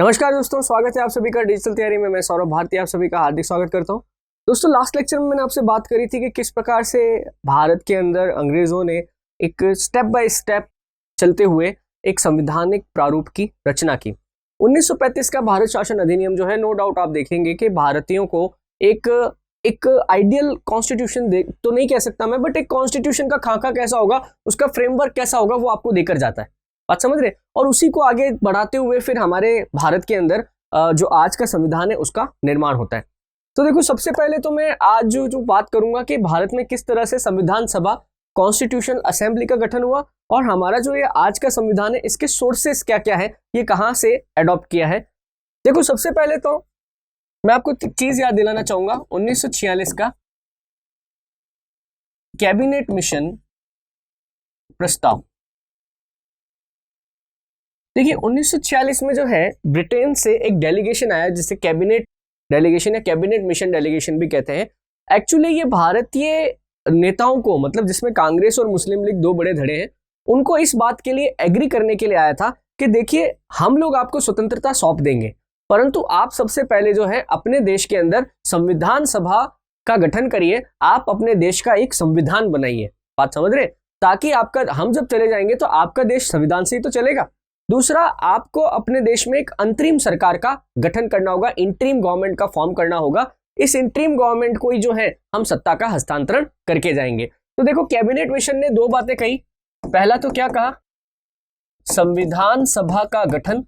नमस्कार दोस्तों, स्वागत है आप सभी का डिजिटल तैयारी में। मैं सौरभ भारती आप सभी का हार्दिक स्वागत करता हूं। दोस्तों, लास्ट लेक्चर में मैंने आपसे बात करी थी कि किस प्रकार से भारत के अंदर अंग्रेजों ने एक स्टेप बाय स्टेप चलते हुए एक संवैधानिक प्रारूप की रचना की। 1935 का भारत शासन अधिनियम जो है, नो डाउट आप देखेंगे कि भारतीयों को एक आइडियल कॉन्स्टिट्यूशन तो नहीं कह सकता मैं, बट एक कॉन्स्टिट्यूशन का खाका कैसा होगा, उसका फ्रेमवर्क कैसा होगा, वो आपको देकर जाता है। बात समझ रहे? और उसी को आगे बढ़ाते हुए फिर हमारे भारत के अंदर जो आज का संविधान है उसका निर्माण होता है। तो देखो, सबसे पहले तो मैं आज जो बात करूंगा कि भारत में किस तरह से संविधान सभा कॉन्स्टिट्यूशनल असेंबली का गठन हुआ और हमारा जो ये आज का संविधान है इसके सोर्सेस क्या क्या है, ये कहां से अडॉप्ट किया है। देखो, सबसे पहले तो मैं आपको चीज याद दिलाना चाहूंगा, 1946 का कैबिनेट मिशन प्रस्ताव। देखिए, 1946 में जो है ब्रिटेन से एक डेलीगेशन आया जिसे कैबिनेट डेलीगेशन या कैबिनेट मिशन डेलीगेशन भी कहते हैं। एक्चुअली ये भारतीय नेताओं को, मतलब जिसमें कांग्रेस और मुस्लिम लीग दो बड़े धड़े हैं, उनको इस बात के लिए एग्री करने के लिए आया था कि देखिए, हम लोग आपको स्वतंत्रता सौंप देंगे, परंतु आप सबसे पहले जो है अपने देश के अंदर संविधान सभा का गठन करिए, आप अपने देश का एक संविधान बनाइए। बात समझ रहे? ताकि आपका, हम जब चले जाएंगे तो आपका देश संविधान से ही तो चलेगा। दूसरा, आपको अपने देश में एक अंतरिम सरकार का गठन करना होगा, इंटरिम गवर्नमेंट का फॉर्म करना होगा। इस इंटरिम गवर्नमेंट को ही जो है हम सत्ता का हस्तांतरण करके जाएंगे। तो देखो, कैबिनेट मिशन ने दो बातें कही। पहला तो क्या कहा? संविधान सभा का गठन,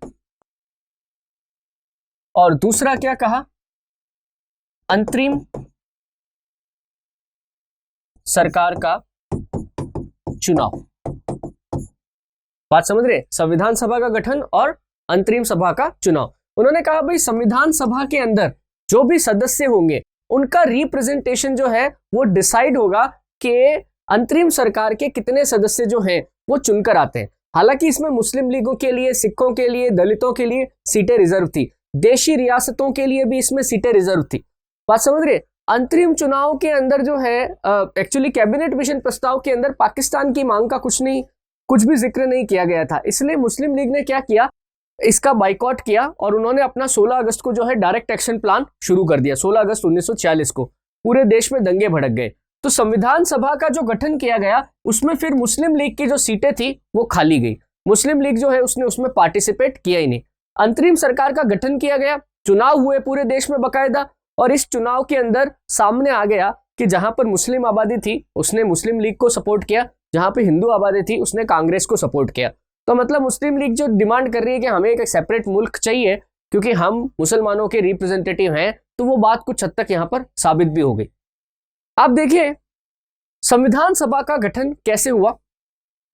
और दूसरा क्या कहा? अंतरिम सरकार का चुनाव। बात समझ रहे? संविधान सभा का गठन और अंतरिम सभा का चुनाव। उन्होंने कहा भाई, संविधान सभा के अंदर जो भी सदस्य होंगे उनका रिप्रेजेंटेशन जो है वो डिसाइड होगा कि अंतरिम सरकार के कितने सदस्य जो हैं वो चुनकर आते हैं। हालांकि इसमें मुस्लिम लीगों के लिए, सिखों के लिए, दलितों के लिए सीटें रिजर्व थी, देशी रियासतों के लिए भी इसमें सीटें रिजर्व थी। बात समझ रहे? अंतरिम चुनाव के अंदर जो है, एक्चुअली कैबिनेट मिशन प्रस्ताव के अंदर पाकिस्तान की मांग का कुछ भी जिक्र नहीं किया गया था। इसलिए मुस्लिम लीग ने क्या किया, इसका बाइकआउट किया और उन्होंने अपना 16 अगस्त को जो है डायरेक्ट एक्शन प्लान शुरू कर दिया। 16 अगस्त 1946 को पूरे देश में दंगे भड़क गए। तो संविधान सभा का जो गठन किया गया उसमें फिर मुस्लिम लीग की जो सीटें थी वो खाली गई। मुस्लिम लीग जो है उसने उसमें पार्टिसिपेट किया ही नहीं। अंतरिम सरकार का गठन किया गया, चुनाव हुए पूरे देश में बकायदा, और इस चुनाव के अंदर सामने आ गया कि जहां पर मुस्लिम आबादी थी उसने मुस्लिम लीग को सपोर्ट किया, जहां पे हिंदू आबादी थी उसने कांग्रेस को सपोर्ट किया। तो मतलब मुस्लिम लीग जो डिमांड कर रही है कि हमें एक सेपरेट मुल्क चाहिए क्योंकि हम मुसलमानों के रिप्रेजेंटेटिव हैं, तो वो बात कुछ हद तक यहां पर साबित भी हो गई। आप देखिए, संविधान सभा का गठन कैसे हुआ।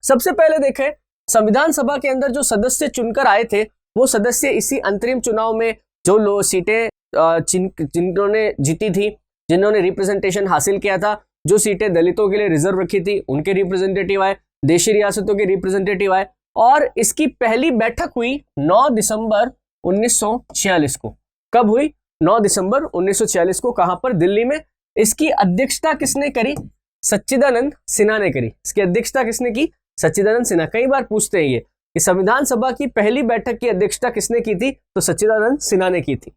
सबसे पहले देखें, संविधान सभा के अंदर जो सदस्य चुनकर आए थे वो सदस्य इसी अंतरिम चुनाव में जो सीटें जिन्होंने जीती थी, जिन्होंने रिप्रेजेंटेशन हासिल किया था, जो सीटें दलितों के लिए रिजर्व रखी थी उनके रिप्रेजेंटेटिव आए, देशी रियासतों के रिप्रेजेंटेटिव आए। और इसकी पहली बैठक हुई 9 दिसंबर 1946 को। कब हुई? 9 दिसंबर 1946 को। कहां पर? दिल्ली में। इसकी अध्यक्षता किसने करी? सच्चिदानंद सिन्हा ने करी। इसकी अध्यक्षता किसने की? सच्चिदानंद सिन्हा। कई बार पूछते हैं ये कि संविधान सभा की पहली बैठक की अध्यक्षता किसने की थी, तो सच्चिदानंद सिन्हा ने की थी।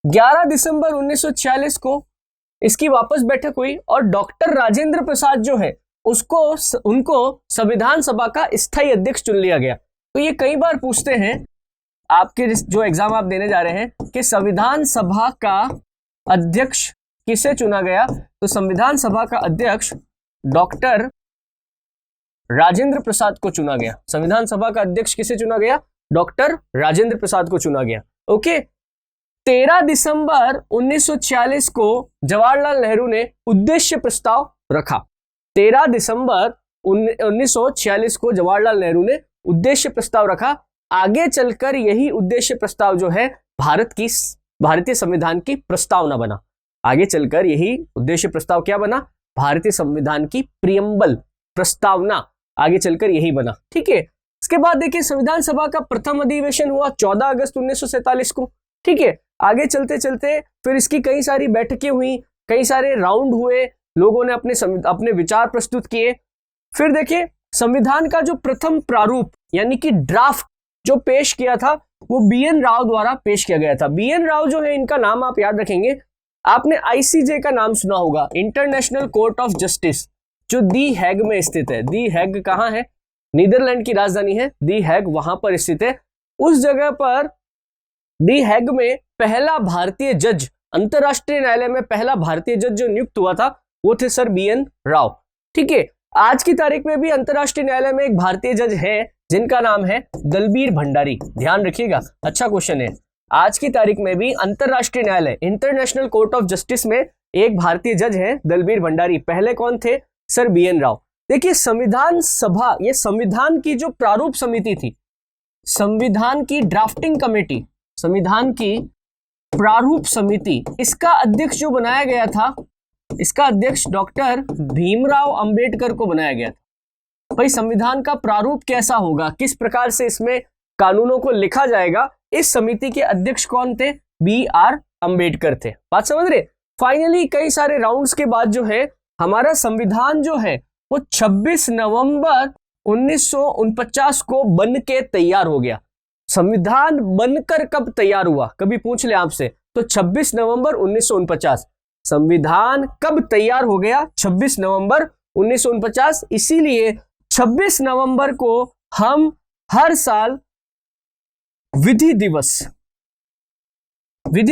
11 दिसंबर 1946 को इसकी वापस बैठक हुई और डॉक्टर राजेंद्र प्रसाद जो है उनको संविधान सभा का स्थायी अध्यक्ष चुन लिया गया। तो ये कई बार पूछते हैं आपके जो एग्जाम आप देने जा रहे हैं कि संविधान सभा का अध्यक्ष किसे चुना गया, तो संविधान सभा का अध्यक्ष डॉक्टर राजेंद्र प्रसाद को चुना गया। संविधान सभा का अध्यक्ष किसे चुना गया? डॉक्टर राजेंद्र प्रसाद को चुना गया। ओके। 13 दिसंबर 1946 को जवाहरलाल नेहरू ने उद्देश्य प्रस्ताव रखा। 13 दिसंबर 1946 को जवाहरलाल नेहरू ने उद्देश्य प्रस्ताव रखा। आगे चलकर यही उद्देश्य प्रस्ताव जो है भारतीय संविधान की प्रस्तावना बना। आगे चलकर यही उद्देश्य प्रस्ताव क्या बना? भारतीय संविधान की प्रियम्बल, प्रस्तावना, आगे चलकर यही बना। ठीक है। इसके बाद देखिए, संविधान सभा का प्रथम अधिवेशन हुआ 14 अगस्त 1947 को। ठीक है। आगे चलते चलते फिर इसकी कई सारी बैठकें हुई, कई सारे राउंड हुए, लोगों ने अपने विचार प्रस्तुत किए। फिर देखिए, संविधान का जो प्रथम प्रारूप यानी कि ड्राफ्ट जो पेश किया था वो बी.एन. राव द्वारा पेश किया गया था। बी.एन. राव जो है, इनका नाम आप याद रखेंगे, आपने आईसीजे का नाम सुना होगा, इंटरनेशनल कोर्ट ऑफ जस्टिस, जो दी हैग में स्थित है। दी हैग कहाँ है? नीदरलैंड की राजधानी है दी हैग, वहां पर स्थित है। उस जगह पर दी हैग में पहला भारतीय जज, अंतरराष्ट्रीय न्यायालय में पहला भारतीय जज जो नियुक्त हुआ था वो थे सर बी.एन. राव। ठीक है, आज की तारीख में भी अंतरराष्ट्रीय न्यायालय में एक भारतीय जज है जिनका नाम है दलबीर भंडारी। ध्यान रखिएगा, अच्छा क्वेश्चन है। आज की तारीख में भी अंतरराष्ट्रीय न्यायालय, इंटरनेशनल कोर्ट ऑफ जस्टिस में एक भारतीय जज है दलबीर भंडारी। पहले कौन थे? Sir B N. राव। देखिए, संविधान सभा, ये संविधान की जो प्रारूप समिति थी, संविधान की ड्राफ्टिंग कमेटी, संविधान की प्रारूप समिति, इसका अध्यक्ष जो बनाया गया था, इसका अध्यक्ष डॉक्टर भीमराव अंबेडकर को बनाया गया था। भाई, संविधान का प्रारूप कैसा होगा, किस प्रकार से इसमें कानूनों को लिखा जाएगा, इस समिति के अध्यक्ष कौन थे? बी.आर. अंबेडकर थे। बात समझ रहे? फाइनली कई सारे राउंड्स के बाद जो है हमारा संविधान जो है वो 26 नवंबर 1949 को बन के तैयार हो गया। संविधान बनकर कब तैयार हुआ, कभी पूछ ले आपसे, तो 26 नवंबर 1949। संविधान कब तैयार हो गया? 26 नवंबर 1949। इसीलिए 26 नवंबर को हम हर साल विधि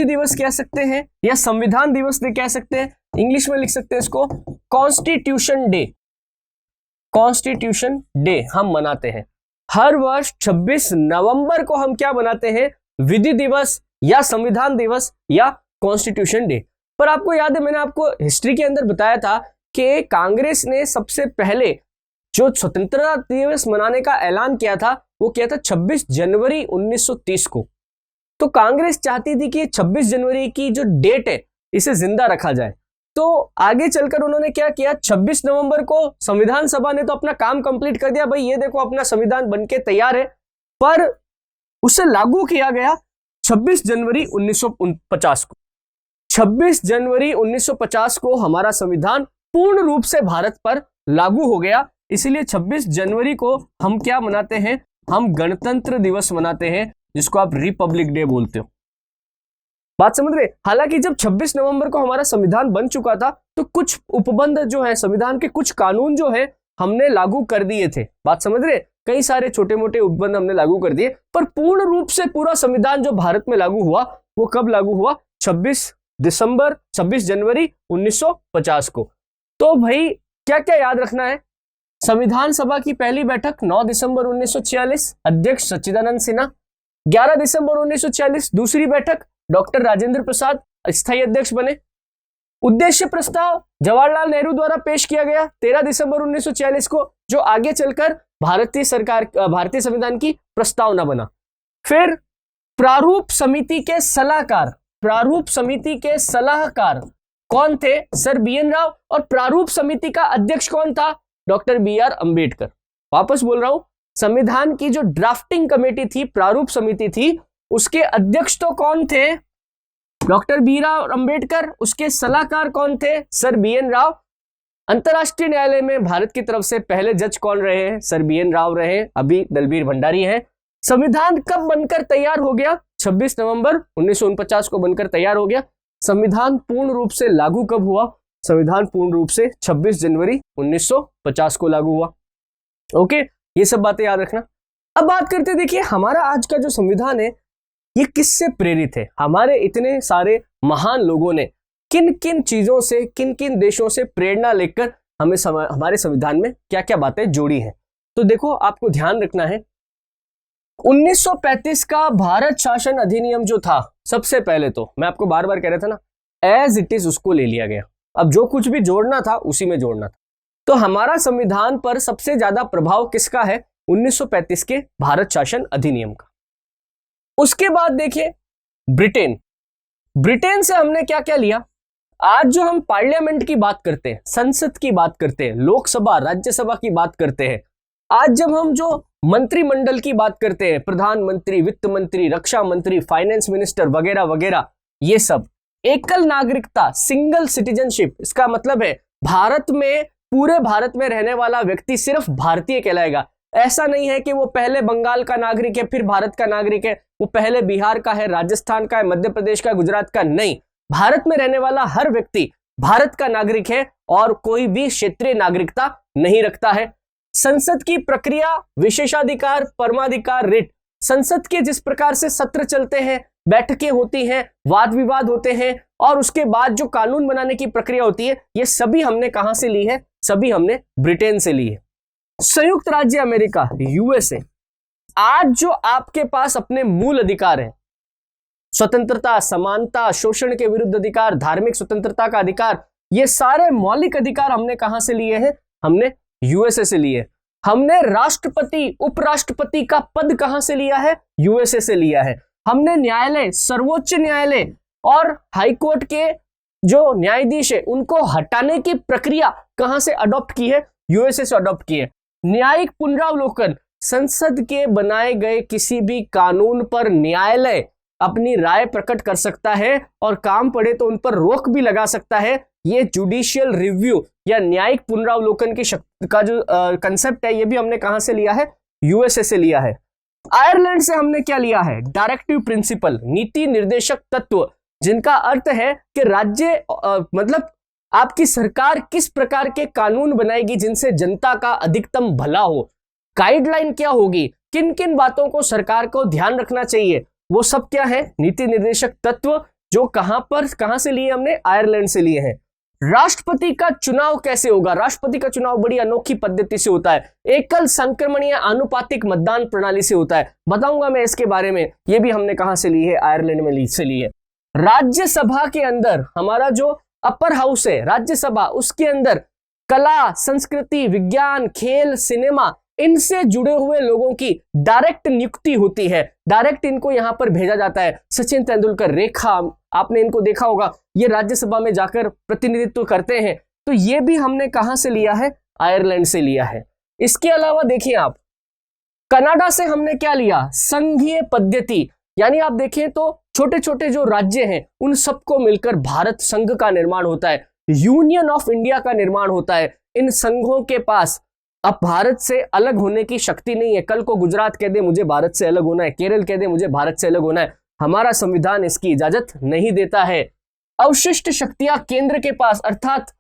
दिवस कह सकते हैं या संविधान दिवस कह सकते हैं, इंग्लिश में लिख सकते हैं इसको कॉन्स्टिट्यूशन डे हम मनाते हैं। हर वर्ष 26 नवंबर को हम क्या मनाते हैं? विधि दिवस या संविधान दिवस या कॉन्स्टिट्यूशन डे। पर आपको याद है, मैंने आपको हिस्ट्री के अंदर बताया था कि कांग्रेस ने सबसे पहले जो स्वतंत्रता दिवस मनाने का ऐलान किया था वो किया था 26 जनवरी 1930 को। तो कांग्रेस चाहती थी कि 26 जनवरी की जो डेट है इसे जिंदा रखा जाए। तो आगे चलकर उन्होंने क्या किया, 26 नवंबर को संविधान सभा ने तो अपना काम कंप्लीट कर दिया, भाई ये देखो अपना संविधान बनके तैयार है, पर उसे लागू किया गया 26 जनवरी 1950 को। 26 जनवरी 1950 को हमारा संविधान पूर्ण रूप से भारत पर लागू हो गया। इसीलिए 26 जनवरी को हम क्या मनाते हैं? हम गणतंत्र दिवस मनाते हैं, जिसको आप रिपब्लिक डे बोलते हो। बात समझ रहे? हालांकि जब 26 नवंबर को हमारा संविधान बन चुका था तो कुछ उपबंध जो है, संविधान के कुछ कानून जो है हमने लागू कर दिए थे। बात समझ रहे? कई सारे छोटे मोटे उपबंध हमने लागू कर दिए, पर पूर्ण रूप से पूरा संविधान जो भारत में लागू हुआ वो कब लागू हुआ? 26 जनवरी 1950 को। तो भाई क्या क्या याद रखना है? संविधान सभा की पहली बैठक 9 दिसंबर 1946, अध्यक्ष सच्चिदानंद सिन्हा। 11 दिसंबर 1946 दूसरी बैठक, डॉक्टर राजेंद्र प्रसाद स्थायी अध्यक्ष बने। उद्देश्य प्रस्ताव जवाहरलाल नेहरू द्वारा पेश किया गया 13 दिसंबर 1946 को, जो आगे चलकर भारतीय संविधान की प्रस्तावना बना। फिर प्रारूप समिति के सलाहकार कौन थे? Sir B N. राव। और प्रारूप समिति का अध्यक्ष कौन था? Doctor B R. अंबेडकर। वापस बोल रहा हूं, संविधान की जो ड्राफ्टिंग कमेटी थी, प्रारूप समिति थी, उसके अध्यक्ष तो कौन थे? Doctor B R. अंबेडकर। उसके सलाहकार कौन थे? Sir B N. राव। अंतरराष्ट्रीय न्यायालय में भारत की तरफ से पहले जज कौन रहे हैं? Sir B N. राव रहे, अभी दलबीर भंडारी हैं। संविधान कब बनकर तैयार हो गया? 26 नवंबर 1949 को बनकर तैयार हो गया। संविधान पूर्ण रूप से लागू कब हुआ? संविधान पूर्ण रूप से 26 जनवरी 1950 को लागू हुआ। ओके, ये सब बातें याद रखना। अब बात करते, देखिए हमारा आज का जो संविधान है ये किससे प्रेरित है? हमारे इतने सारे महान लोगों ने किन किन चीजों से, किन किन देशों से प्रेरणा लेकर हमें हमारे संविधान में क्या क्या बातें जोड़ी हैं। तो देखो, आपको ध्यान रखना है, 1935 का भारत शासन अधिनियम जो था, सबसे पहले तो मैं आपको बार बार कह रहा था ना, एज इट इज उसको ले लिया गया। अब जो कुछ भी जोड़ना था उसी में जोड़ना था। तो हमारा संविधान पर सबसे ज्यादा प्रभाव किसका है? 1935 के भारत शासन अधिनियम का। उसके बाद देखिए ब्रिटेन से हमने क्या क्या लिया। आज जो हम पार्लियामेंट की बात करते हैं, संसद की बात करते हैं, लोकसभा राज्यसभा की बात करते हैं, आज जब हम जो मंत्रिमंडल की बात करते हैं, प्रधानमंत्री, वित्त मंत्री, रक्षा मंत्री, फाइनेंस मिनिस्टर वगैरह वगैरह, ये सब एकल नागरिकता, सिंगल सिटीजनशिप, इसका मतलब है भारत में, पूरे भारत में रहने वाला व्यक्ति सिर्फ भारतीय कहलाएगा। ऐसा नहीं है कि वो पहले बंगाल का नागरिक है फिर भारत का नागरिक है, वो पहले बिहार का है, राजस्थान का है, मध्य प्रदेश का, गुजरात का, नहीं। भारत में रहने वाला हर व्यक्ति भारत का नागरिक है और कोई भी क्षेत्रीय नागरिकता नहीं रखता है। संसद की प्रक्रिया, विशेषाधिकार, परमाधिकार, रिट, संसद के जिस प्रकार से सत्र चलते हैं, बैठकें होती हैं, वाद विवाद होते हैं और उसके बाद जो कानून बनाने की प्रक्रिया होती है, ये सभी हमने कहां से ली है? सभी हमने ब्रिटेन से ली है। संयुक्त राज्य अमेरिका, यूएसए, आज जो आपके पास अपने मूल अधिकार हैं, स्वतंत्रता, समानता, शोषण के विरुद्ध अधिकार, धार्मिक स्वतंत्रता का अधिकार, ये सारे मौलिक अधिकार हमने कहां से लिए हैं? हमने यूएसए से लिए। हमने राष्ट्रपति, उपराष्ट्रपति का पद कहां से लिया है? यूएसए से लिया है। हमने न्यायालय, सर्वोच्च न्यायालय और हाईकोर्ट के जो न्यायाधीश है उनको हटाने की प्रक्रिया कहां से अडॉप्ट की है? यूएसए से अडॉप्ट की है। न्यायिक पुनरावलोकन, संसद के बनाए गए किसी भी कानून पर न्यायालय अपनी राय प्रकट कर सकता है और काम पड़े तो उन पर रोक भी लगा सकता है। ये जुडिशियल रिव्यू या न्यायिक पुनरावलोकन की शक्ति का जो कंसेप्ट है, ये भी हमने कहां से लिया है? यूएसए से लिया है। आयरलैंड से हमने क्या लिया है? डायरेक्टिव प्रिंसिपल, नीति निर्देशक तत्व, जिनका अर्थ है कि राज्य मतलब आपकी सरकार किस प्रकार के कानून बनाएगी जिनसे जनता का अधिकतम भला हो। गाइडलाइन क्या होगी, किन किन बातों को सरकार को ध्यान रखना चाहिए, वो सब क्या है? नीति निर्देशक तत्व, जो कहां से लिए हमने? आयरलैंड से लिए हैं। राष्ट्रपति का चुनाव कैसे होगा? राष्ट्रपति का चुनाव बड़ी अनोखी पद्धति से होता है, एकल संक्रमणीय आनुपातिक मतदान प्रणाली से होता है। बताऊंगा मैं इसके बारे में। ये भी हमने कहां से ली है? आयरलैंड में से ली है। राज्यसभा के अंदर हमारा जो अपर हाउस है राज्यसभा, उसके अंदर कला, संस्कृति, विज्ञान, खेल, सिनेमा, इनसे जुड़े हुए लोगों की डायरेक्ट नियुक्ति होती है। डायरेक्ट इनको यहां पर भेजा जाता है। सचिन तेंदुलकर, रेखा, आपने इनको देखा होगा, ये राज्यसभा में जाकर प्रतिनिधित्व करते हैं। तो ये भी हमने कहां से लिया है? आयरलैंड से लिया है। इसके अलावा देखिए आप, कनाडा से हमने क्या लिया? संघीय पद्धति, यानी आप देखें तो छोटे छोटे जो राज्य हैं उन सबको मिलकर भारत संघ का निर्माण होता है, यूनियन ऑफ इंडिया का निर्माण होता है। इन संघों के पास अब भारत से अलग होने की शक्ति नहीं है। कल को गुजरात कह दे मुझे भारत से अलग होना है, केरल कह दे मुझे भारत से अलग होना है, हमारा संविधान इसकी इजाजत नहीं देता है। अवशिष्ट शक्तियां केंद्र के पास, अर्थात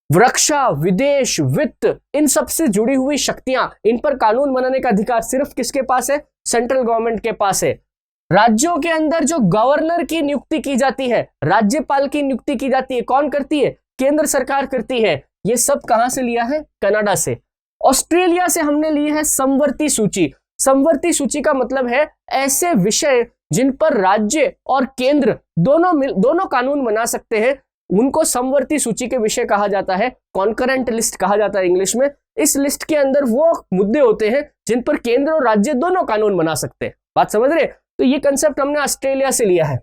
रक्षा, विदेश, वित्त, इन सब से जुड़ी हुई शक्तियां, इन पर कानून बनाने का अधिकार सिर्फ किसके पास है? सेंट्रल गवर्नमेंट के पास है। राज्यों के अंदर जो गवर्नर की नियुक्ति की जाती है, राज्यपाल की नियुक्ति की जाती है, कौन करती है? केंद्र सरकार करती है। ये सब कहां से लिया है? कनाडा से। ऑस्ट्रेलिया से हमने ली है समवर्ती सूची। समवर्ती सूची का मतलब है ऐसे विषय जिन पर राज्य और केंद्र दोनों कानून बना सकते हैं, उनको समवर्ती सूची के विषय कहा जाता है, कॉन्करेंट लिस्ट कहा जाता है इंग्लिश में। इस लिस्ट के अंदर वो मुद्दे होते हैं जिन पर केंद्र और राज्य दोनों कानून बना सकते हैं। बात समझ रहे? तो ये कंसेप्ट हमने ऑस्ट्रेलिया से लिया है।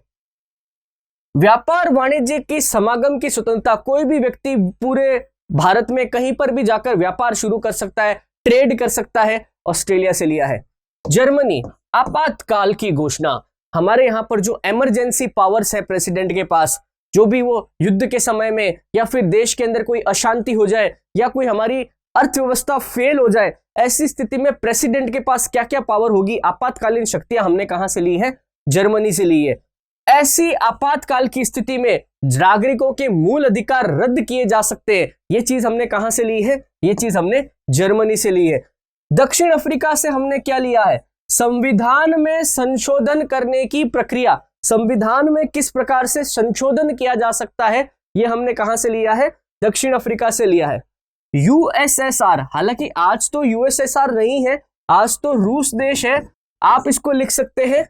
व्यापार वाणिज्य की समागम की स्वतंत्रता, कोई भी व्यक्ति पूरे भारत में कहीं पर भी जाकर व्यापार शुरू कर सकता है, ट्रेड कर सकता है, ऑस्ट्रेलिया से लिया है। जर्मनी, आपातकाल की घोषणा, हमारे यहां पर जो इमरजेंसी पावर्स है प्रेसिडेंट के पास, जो भी वो युद्ध के समय में या फिर देश के अंदर कोई अशांति हो जाए या कोई हमारी अर्थव्यवस्था फेल हो जाए, ऐसी स्थिति में प्रेसिडेंट के पास क्या क्या पावर होगी, आपातकालीन शक्तियां हमने कहां से ली है? जर्मनी से ली है। ऐसी आपातकाल की स्थिति में नागरिकों के मूल अधिकार रद्द किए जा सकते हैं, ये चीज हमने कहां से ली है? ये चीज हमने जर्मनी से ली है। दक्षिण अफ्रीका से हमने क्या लिया है? संविधान में संशोधन करने की प्रक्रिया, संविधान में किस प्रकार से संशोधन किया जा सकता है, यह हमने कहां से लिया है? दक्षिण अफ्रीका से लिया है। यूएसएसआर, हालांकि आज तो यूएसएसआर नहीं है, आज तो रूस देश है, आप इसको लिख सकते हैं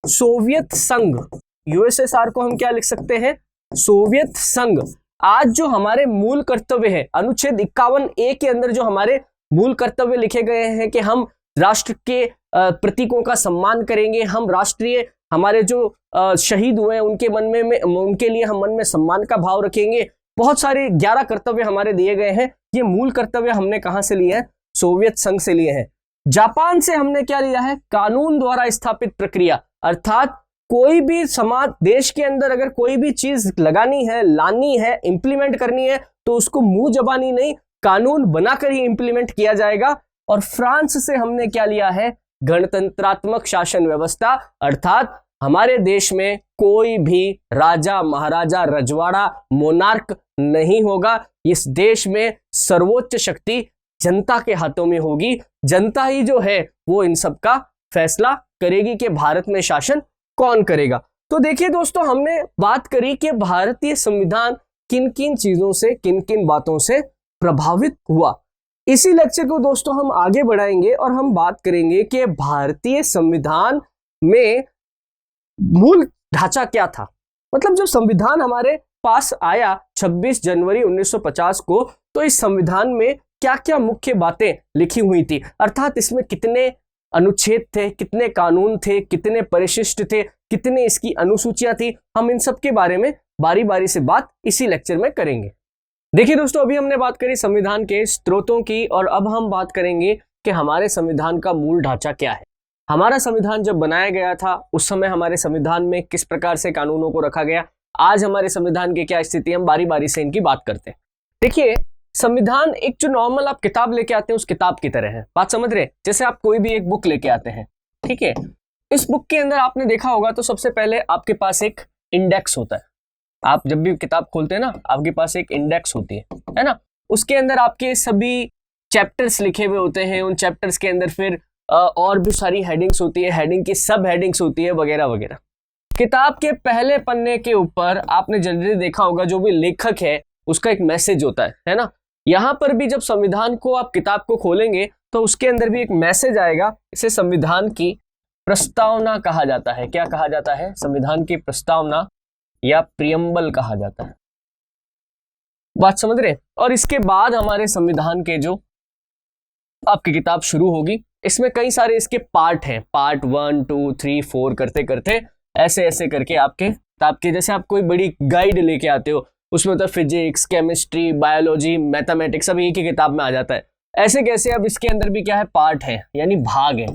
सोवियत संघ। यूएसएसआर को हम क्या लिख सकते हैं? सोवियत संघ। आज जो हमारे मूल कर्तव्य है, अनुच्छेद 51A के अंदर जो हमारे मूल कर्तव्य लिखे गए हैं कि हम राष्ट्र के प्रतीकों का सम्मान करेंगे, हम राष्ट्रीय हमारे जो शहीद हुए हैं उनके मन में उनके लिए हम मन में सम्मान का भाव रखेंगे, बहुत सारे 11 कर्तव्य हमारे दिए गए हैं। ये मूल कर्तव्य हमने कहां से लिए हैं? सोवियत संघ से लिए हैं। जापान से हमने क्या लिया है? कानून द्वारा स्थापित प्रक्रिया, अर्थात कोई भी समाज, देश के अंदर अगर कोई भी चीज लगानी है, लानी है, इंप्लीमेंट करनी है, तो उसको मुंह जबानी नहीं, कानून बनाकर ही इंप्लीमेंट किया जाएगा। और फ्रांस से हमने क्या लिया है, गणतंत्रात्मक शासन व्यवस्था, अर्थात हमारे देश में कोई भी राजा महाराजा रजवाड़ा मोनार्क नहीं होगा। इस देश में सर्वोच्च शक्ति जनता के हाथों में होगी। जनता ही जो है वो इन सब का फैसला करेगी कि भारत में शासन कौन करेगा। तो देखिए दोस्तों, हमने बात करी कि भारतीय संविधान किन किन चीजों से, किन किन बातों से प्रभावित हुआ। इसी लेक्चर को दोस्तों हम आगे बढ़ाएंगे और हम बात करेंगे कि भारतीय संविधान में मूल ढांचा क्या था। मतलब जब संविधान हमारे पास आया 26 जनवरी 1950 को, तो इस संविधान में क्या क्या मुख्य बातें लिखी हुई थी, अर्थात इसमें कितने अनुच्छेद थे, कितने कानून थे, कितने परिशिष्ट थे, कितने इसकी अनुसूचियां थी। हम इन सब के बारे में बारी बारी से बात इसी लेक्चर में करेंगे। देखिए दोस्तों, अभी हमने बात करी संविधान के स्रोतों की और अब हम बात करेंगे कि हमारे संविधान का मूल ढांचा क्या है। हमारा संविधान जब बनाया गया था उस समय हमारे संविधान में किस प्रकार से कानूनों को रखा गया, आज हमारे संविधान की क्या स्थिति है, हम बारी बारी से इनकी बात करते हैं। देखिए, संविधान एक जो नॉर्मल आप किताब लेके आते हैं उस किताब की तरह है, बात समझ रहे हैं। जैसे आप कोई भी एक बुक लेके आते हैं, ठीक है, इस बुक के अंदर आपने देखा होगा तो सबसे पहले आपके पास एक इंडेक्स होता है। आप जब भी किताब खोलते हैं ना, आपके पास एक इंडेक्स होती है ना, उसके अंदर आपके सभी चैप्टर्स लिखे हुए होते हैं। उन चैप्टर्स के अंदर फिर और भी सारी हेडिंग्स होती है, हेडिंग की सब हेडिंग्स होती है वगैरह वगैरह। किताब के पहले पन्ने के ऊपर आपने जनरली देखा होगा जो भी लेखक है उसका एक मैसेज होता है ना। यहाँ पर भी जब संविधान को आप किताब को खोलेंगे तो उसके अंदर भी एक मैसेज आएगा। इसे संविधान की प्रस्तावना कहा जाता है। क्या कहा जाता है? संविधान की प्रस्तावना या प्रियम्बल कहा जाता है। बात समझ रहे? और इसके बाद हमारे संविधान के जो आपकी किताब शुरू होगी, इसमें कई सारे इसके पार्ट हैं, पार्ट 1 2 3 4 करते करते ऐसे ऐसे करके आपके किताब के, जैसे आप कोई बड़ी गाइड लेके आते हो उसमें तो फिजिक्स, केमिस्ट्री, बायोलॉजी, मैथमेटिक्स सब एक ही किताब में आ जाता है। ऐसे कैसे अब इसके अंदर भी क्या है, पार्ट है, यानी भाग है।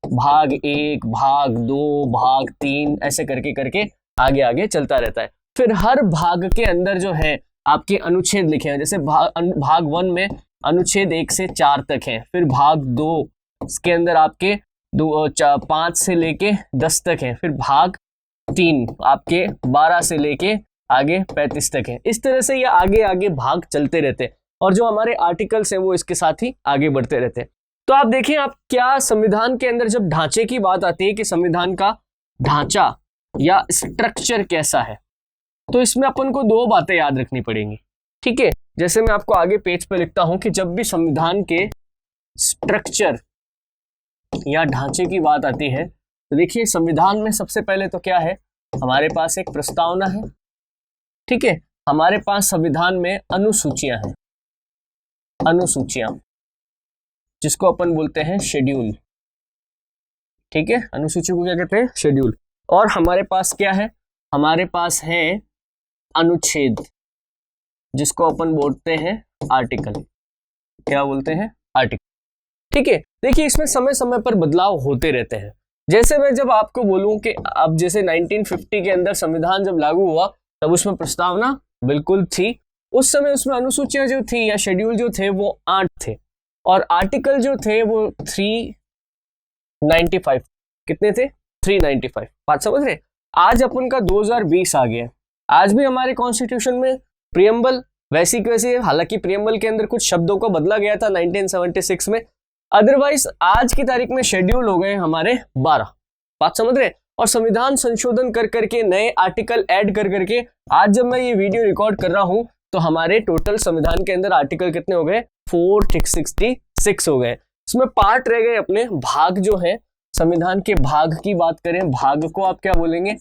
भाग 1, भाग 2, भाग 3 ऐसे करके करके आगे आगे चलता रहता है। फिर हर भाग के अंदर जो है आपके अनुच्छेद लिखे हैं। जैसे भाग 1 में अनुच्छेद 1 से 4 तक है। फिर भाग 2 इसके अंदर आपके 5 से लेके 10 तक है। फिर भाग 3 आपके 12 से लेके आगे 35 तक है। इस तरह से ये आगे आगे भाग चलते रहते हैं और जो हमारे आर्टिकल्स हैं वो इसके साथ ही आगे बढ़ते रहते हैं। तो आप देखें, आप क्या संविधान के अंदर जब ढांचे की बात आती है कि संविधान का ढांचा या स्ट्रक्चर कैसा है, तो इसमें अपन को 2 बातें याद रखनी पड़ेंगी, ठीक है। जैसे मैं आपको आगे पेज पे लिखता हूं कि जब भी संविधान के स्ट्रक्चर या ढांचे की बात आती है तो देखिए, संविधान में सबसे पहले तो क्या है, हमारे पास एक प्रस्तावना है, ठीक है। हमारे पास संविधान में अनुसूचियां हैं, अनुसूचियां जिसको अपन बोलते हैं शेड्यूल, ठीक है। अनुसूची को क्या कहते हैं? शेड्यूल। और हमारे पास क्या है? हमारे पास है अनुच्छेद जिसको अपन बोलते हैं आर्टिकल। क्या बोलते हैं? आर्टिकल, ठीक है। देखिए, इसमें समय समय पर बदलाव होते रहते हैं। जैसे मैं जब आपको बोलूं कि अब जैसे 1950 के अंदर संविधान जब लागू हुआ तब उसमें प्रस्तावना बिल्कुल थी। उस समय उसमें अनुसूचियां जो थी या शेड्यूल जो थे वो 8 थे और आर्टिकल जो थे वो 395। कितने थे? 395। बात समझ रहे? आज अपन का 2020 आ गया। आज भी हमारे कॉन्स्टिट्यूशन में प्रियम्बल वैसी की वैसी है, हालांकि प्रियम्बल के अंदर कुछ शब्दों को बदला गया था 1976 में। अदरवाइज आज की तारीख में शेड्यूल हो गए हमारे 12। बात समझ रहे? और संविधान संशोधन कर करके नए आर्टिकल ऐड कर करके आज जब मैं ये वीडियो रिकॉर्ड कर रहा हूं तो हमारे टोटल संविधान के अंदर आर्टिकल कितने हो गए? 466 हो गए। इसमें पार्ट रह गए अपने भाग जो है। संविधान के भाग की बात करें, भाग को आप क्या बोलेंगे?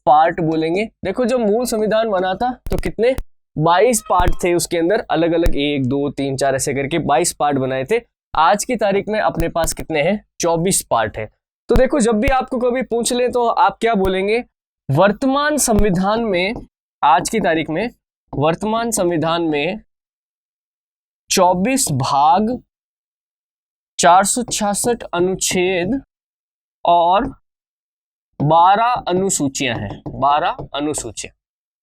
पार्ट बोलेंगे। देखो, जब मूल संविधान बना था तो कितने 22 पार्ट थे उसके अंदर, अलग अलग 1 2 3 4 ऐसे करके 22 पार्ट बनाए थे। आज की तारीख में अपने पास कितने हैं? 24 पार्ट है। तो देखो, जब भी आपको कभी पूछ ले तो आप क्या बोलेंगे? वर्तमान संविधान में, आज की तारीख में वर्तमान संविधान में 24 भाग, 466 अनुच्छेद और 12 अनुसूचियां हैं। 12 अनुसूचियां।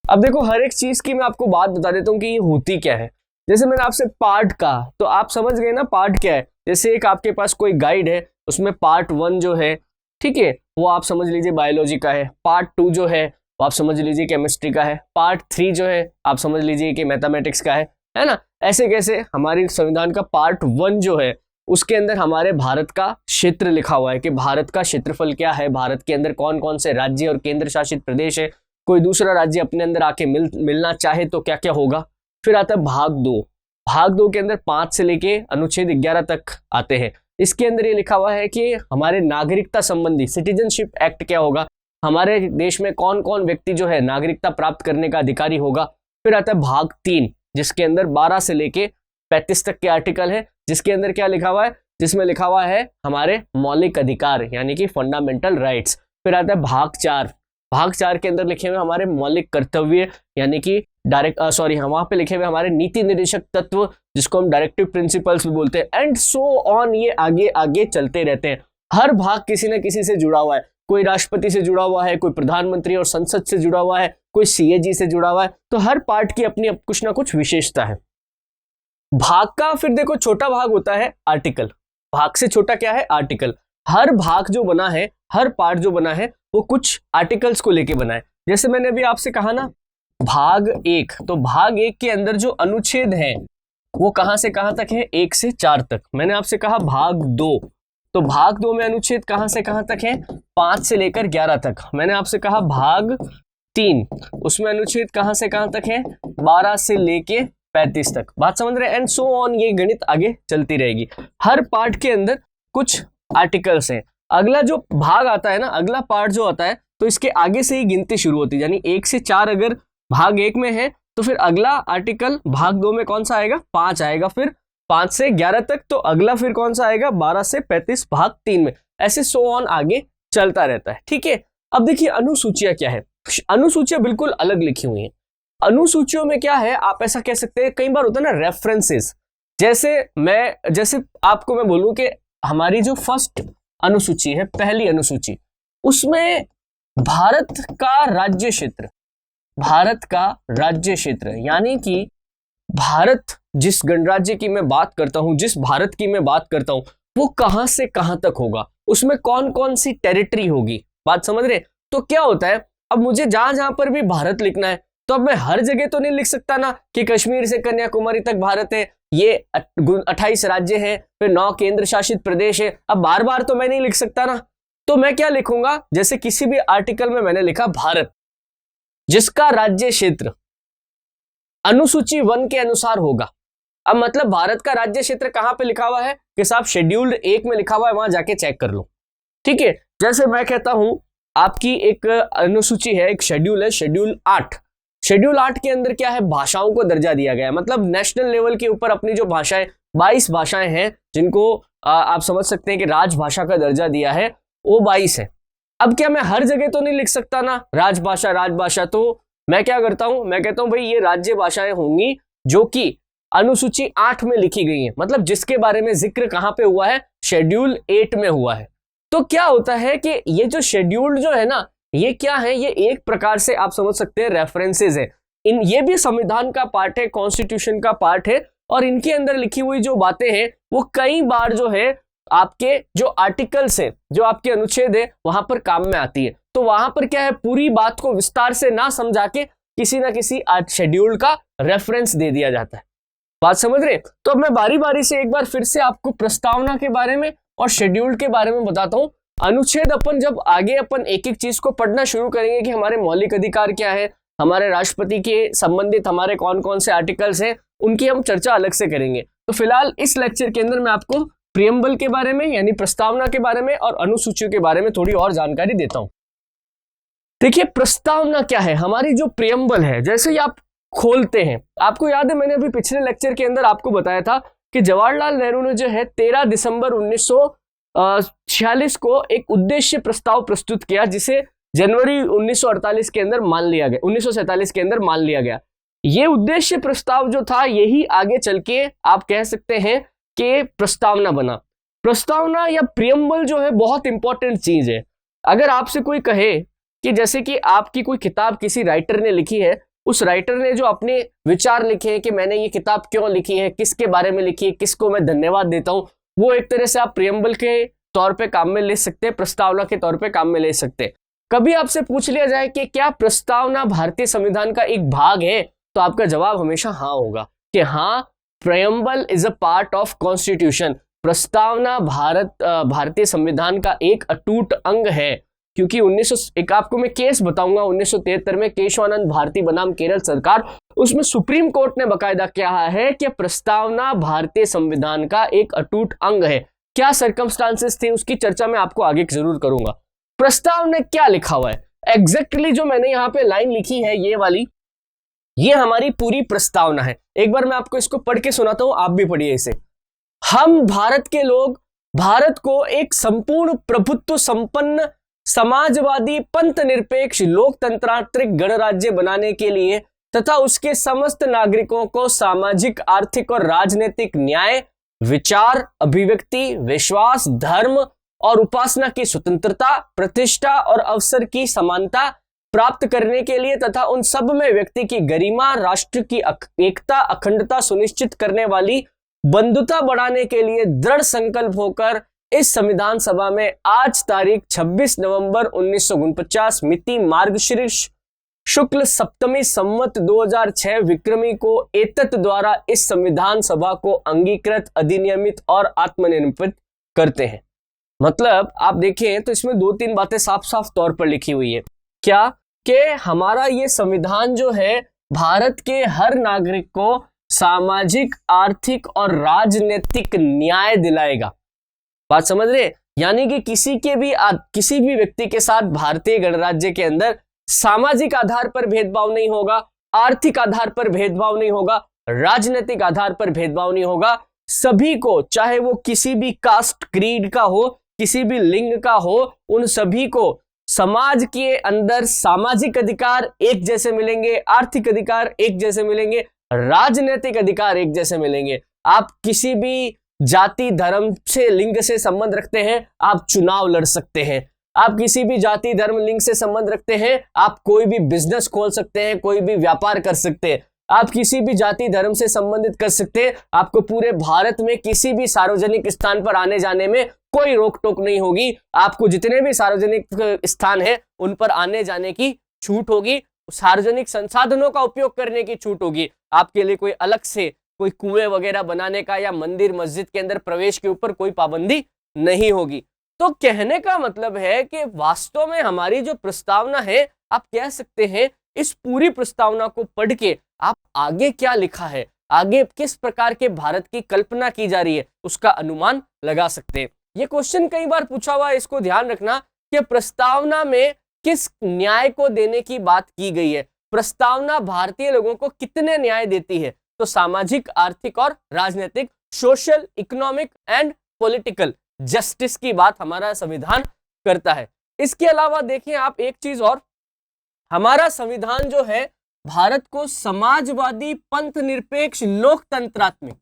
अब देखो, हर एक चीज की मैं आपको बात बता देता हूं कि ये होती क्या है। जैसे मैंने आपसे पार्ट कहा तो आप समझ गए ना पार्ट क्या है। जैसे एक आपके पास कोई गाइड है, उसमें पार्ट 1 जो है, ठीक है, वो आप समझ लीजिए बायोलॉजी का है, पार्ट 2 जो है वो आप समझ लीजिए केमिस्ट्री का है, पार्ट 3 जो है आप समझ लीजिए कि मैथमेटिक्स का है ना। ऐसे कैसे हमारे संविधान का पार्ट 1 जो है उसके अंदर हमारे भारत का क्षेत्र लिखा हुआ है कि भारत का क्षेत्रफल क्या है, भारत के अंदर कौन कौन से राज्य और केंद्र शासित प्रदेश है, कोई दूसरा राज्य अपने अंदर आके मिलना चाहे तो क्या क्या होगा। फिर आता है भाग 2। भाग 2 के अंदर 5 से लेके अनुच्छेद 11 तक आते हैं। इसके अंदर ये लिखा हुआ है कि हमारे नागरिकता संबंधी सिटीजनशिप एक्ट क्या होगा, हमारे देश में कौन कौन व्यक्ति जो है नागरिकता प्राप्त करने का अधिकारी होगा। फिर आता है भाग 3 जिसके अंदर 12 से लेके 35 तक के आर्टिकल है, जिसके अंदर क्या लिखा हुआ है, जिसमें लिखा हुआ है हमारे मौलिक अधिकार यानी कि फंडामेंटल राइट्स। फिर आता है भाग 4। भाग 4 के अंदर लिखे हुए हमारे मौलिक कर्तव्य यानी कि वहां पे लिखे हुए हमारे नीति निर्देशक तत्व जिसको हम डायरेक्टिव प्रिंसिपल्स भी बोलते हैं, एंड सो ऑन। ये आगे आगे चलते रहते हैं। हर भाग किसी न किसी से जुड़ा हुआ है, कोई राष्ट्रपति से जुड़ा हुआ है, कोई प्रधानमंत्री और संसद से जुड़ा हुआ है, कोई सीएजी से जुड़ा हुआ है। तो हर पार्ट की अपनी कुछ ना कुछ विशेषता है। भाग का फिर देखो छोटा भाग होता है आर्टिकल। भाग से छोटा क्या है, आर्टिकल। हर भाग जो बना है, हर पार्ट जो बना है वो कुछ आर्टिकल्स को लेके बना है। जैसे मैंने अभी आपसे कहा ना भाग 1, तो भाग 1 के अंदर जो अनुच्छेद है वो कहां से कहां तक है, 1 से 4 तक। मैंने आपसे कहा भाग 2, तो भाग 2 में अनुच्छेद कहां से कहां तक है, 5 से लेकर 11 तक। मैंने आपसे कहा भाग 3, उसमें अनुच्छेद कहां से कहां तक है, 12 से लेके 35 तक। बात समझ रहे हैं, एंड सो ऑन। ये गणित आगे चलती रहेगी। हर पार्ट के अंदर कुछ आर्टिकल्स हैं। अगला जो भाग आता है ना, अगला पार्ट जो आता है, तो इसके आगे से ही गिनती शुरू होती है। यानी 1 से 4 अगर भाग 1 में है तो फिर अगला आर्टिकल भाग 2 में कौन सा आएगा, 5 आएगा। फिर 5 से 11 तक तो अगला फिर कौन सा आएगा, 12 से 35 भाग 3 में। ऐसे सो ऑन आगे चलता रहता है, ठीक है। अब देखिए अनुसूचियां क्या है। अनुसूचियां बिल्कुल अलग लिखी हुई हैं। अनुसूचियों में क्या है, आप ऐसा कह सकते हैं, कई बार होता है ना रेफरेंसेस। जैसे आपको मैं बोलूं कि हमारी जो फर्स्ट अनुसूची है, पहली अनुसूची, उसमें भारत का राज्य क्षेत्र, भारत का राज्य क्षेत्र यानी कि भारत जिस गणराज्य की मैं बात करता हूं, जिस भारत की मैं बात करता हूं, वो कहां से कहां तक होगा, उसमें कौन कौन सी टेरिटरी होगी। बात समझ रहे। तो क्या होता है, अब मुझे जहां जहां पर भी भारत लिखना है तो अब मैं हर जगह तो नहीं लिख सकता ना कि कश्मीर से कन्याकुमारी तक भारत है, ये 28 राज्य हैं, फिर 9 केंद्र शासित प्रदेश है। अब बार बार तो मैं नहीं लिख सकता ना, तो मैं क्या लिखूंगा, जैसे किसी भी आर्टिकल में मैंने लिखा भारत जिसका राज्य क्षेत्र अनुसूची 1 के अनुसार होगा। अब मतलब भारत का राज्य क्षेत्र कहां पे लिखा हुआ है कि साहब शेड्यूल्ड 1 में लिखा हुआ है, वहां जाके चेक कर लो, ठीक है। जैसे मैं कहता हूं आपकी एक अनुसूची है, एक शेड्यूल है, शेड्यूल 8। शेड्यूल 8 के अंदर क्या है, भाषाओं को दर्जा दिया गया है। मतलब नेशनल लेवल के ऊपर अपनी जो भाषाएं 22 भाषाएं हैं जिनको आप समझ सकते हैं कि राजभाषा का दर्जा दिया है, वो 22 है। अब क्या मैं हर जगह तो नहीं लिख सकता ना राजभाषा, तो मैं क्या करता हूं, मैं कहता हूं भाई ये राज्य भाषाएं होंगी जो कि अनुसूची 8 में लिखी गई है, मतलब जिसके बारे में जिक्र कहां पे हुआ है, शेड्यूल 8 में हुआ है। तो क्या होता है कि ये जो शेड्यूल्ड जो है ना, ये क्या है, ये एक प्रकार से आप समझ सकते हैं रेफरेंसेस है। ये भी संविधान का पार्ट है, कॉन्स्टिट्यूशन का पार्ट है, और इनके अंदर लिखी हुई जो बातें हैं वो कई बार जो है आपके जो आर्टिकल्स है, जो आपके अनुच्छेद है, वहां पर काम में आती है। तो वहां पर क्या है, पूरी बात को विस्तार से ना समझा के किसी ना किसी शेड्यूल का रेफरेंस दे दिया जाता है। बात समझ रहे। तो अब मैं बारी बारी से एक बार फिर से आपको प्रस्तावना के बारे में और शेड्यूल के बारे में बताता हूं। अनुच्छेद अपन जब आगे अपन एक एक चीज को पढ़ना शुरू करेंगे कि हमारे मौलिक अधिकार क्या है, हमारे राष्ट्रपति के संबंधित हमारे कौन कौन से आर्टिकल्स हैं, उनकी हम चर्चा अलग से करेंगे। तो फिलहाल इस लेक्चर के अंदर मैं आपको प्रियम्बल के बारे में यानी प्रस्तावना के बारे में और अनुसूचियों के बारे में थोड़ी और जानकारी देता हूं। देखिए प्रस्तावना क्या है, हमारी जो प्रियम्बल है, जैसे ही आप खोलते हैं, आपको याद है मैंने अभी पिछले लेक्चर के अंदर आपको बताया था कि जवाहरलाल नेहरू ने जो है 13 दिसंबर 1946 को एक उद्देश्य प्रस्ताव प्रस्तुत किया, जिसे जनवरी 1948 के अंदर मान लिया गया, 1947 के अंदर मान लिया गया। ये उद्देश्य प्रस्ताव जो था यही आगे चल के आप कह सकते हैं कि प्रस्तावना बना। प्रस्तावना या प्रियम्बल जो है बहुत इंपॉर्टेंट चीज है। अगर आपसे कोई कहे कि जैसे कि आपकी कोई किताब किसी राइटर ने लिखी है, उस राइटर ने जो अपने विचार लिखे हैं कि मैंने ये किताब क्यों लिखी है, किसके बारे में लिखी है, किसको मैं धन्यवाद देता हूं, वो एक तरह से आप प्रियम्बल के तौर पे काम में ले सकते हैं, प्रस्तावना के तौर पे काम में ले सकते हैं। कभी आपसे पूछ लिया जाए कि क्या प्रस्तावना भारतीय संविधान का एक भाग है, तो आपका जवाब हमेशा हाँ होगा कि हाँ, preamble is a part of constitution. प्रस्तावना भारतीय संविधान का एक अटूट अंग है, क्योंकि एक आपको मैं केस बताऊंगा 1973 में केशवानंद भारती बनाम केरल सरकार, उसमें सुप्रीम कोर्ट ने बकायदा कहा है कि प्रस्तावना भारतीय संविधान का एक अटूट अंग है। क्या सर्कमस्टांसेस थे उसकी चर्चा मैं आपको आगे जरूर करूंगा। प्रस्ताव में क्या लिखा हुआ है एग्जैक्टली जो मैंने यहाँ पे लाइन लिखी है ये वाली, ये हमारी पूरी प्रस्तावना है। एक बार मैं आपको इसको पढ़ के सुनाता हूं, आप भी पढ़िए इसे। हम भारत के लोग भारत को एक संपूर्ण प्रभुत्व संपन्न समाजवादी पंथ निरपेक्ष लोकतंत्रात्मक गणराज्य बनाने के लिए तथा उसके समस्त नागरिकों को सामाजिक, आर्थिक और राजनीतिक न्याय, विचार, अभिव्यक्ति, विश्वास, धर्म और उपासना की स्वतंत्रता, प्रतिष्ठा और अवसर की समानता प्राप्त करने के लिए तथा उन सब में व्यक्ति की गरिमा, राष्ट्र की एकता, अखंडता सुनिश्चित करने वाली बंधुता बढ़ाने के लिए दृढ़ संकल्प होकर इस संविधान सभा में आज तारीख 26 नवंबर 1949 मिति मार्गशीर्ष शुक्ल सप्तमी संवत 2006 विक्रमी को एतत् द्वारा इस संविधान सभा को अंगीकृत, अधिनियमित और आत्मनिर्मित करते हैं। मतलब आप देखें तो इसमें दो तीन बातें साफ साफ तौर पर लिखी हुई है। क्या कि हमारा ये संविधान जो है भारत के हर नागरिक को सामाजिक, आर्थिक और राजनीतिक न्याय दिलाएगा। बात समझ रहे? यानी कि किसी भी व्यक्ति के साथ भारतीय गणराज्य के अंदर सामाजिक आधार पर भेदभाव नहीं होगा, आर्थिक आधार पर भेदभाव नहीं होगा, राजनीतिक आधार पर भेदभाव नहीं होगा। सभी को, चाहे वो किसी भी कास्ट क्रीड का हो, किसी भी लिंग का हो, उन सभी को समाज के अंदर सामाजिक अधिकार एक जैसे मिलेंगे, आर्थिक अधिकार एक जैसे मिलेंगे, राजनीतिक अधिकार एक जैसे मिलेंगे। आप किसी भी जाति, धर्म से, लिंग से संबंध रखते हैं, आप चुनाव लड़ सकते हैं। आप किसी भी जाति, धर्म, लिंग से संबंध रखते हैं, आप कोई भी बिजनेस खोल सकते हैं, कोई भी व्यापार कर सकते हैं। आप किसी भी जाति, धर्म से संबंधित कर सकते हैं। आपको पूरे भारत में किसी भी सार्वजनिक स्थान पर आने जाने में कोई रोक टोक नहीं होगी। आपको जितने भी सार्वजनिक स्थान है उन पर आने जाने की छूट होगी, सार्वजनिक संसाधनों का उपयोग करने की छूट होगी। आपके लिए कोई अलग से कोई कुएं वगैरह बनाने का या मंदिर मस्जिद के अंदर प्रवेश के ऊपर कोई पाबंदी नहीं होगी। तो कहने का मतलब है कि वास्तव में हमारी जो प्रस्तावना है, आप कह सकते हैं इस पूरी प्रस्तावना को पढ़ के आप आगे क्या लिखा है, आगे किस प्रकार के भारत की कल्पना की जा रही है, उसका अनुमान लगा सकते हैं। ये क्वेश्चन कई बार पूछा हुआ है, इसको ध्यान रखना कि प्रस्तावना में किस न्याय को देने की बात की गई है। प्रस्तावना भारतीय लोगों को कितने न्याय देती है? तो सामाजिक, आर्थिक और राजनीतिक, social, economic and political justice की बात हमारा संविधान करता है। इसके अलावा देखें आप एक चीज और, हमारा संविधान जो है भारत को समाजवादी, पंथ निरपेक्ष, लोकतंत्रात्मक,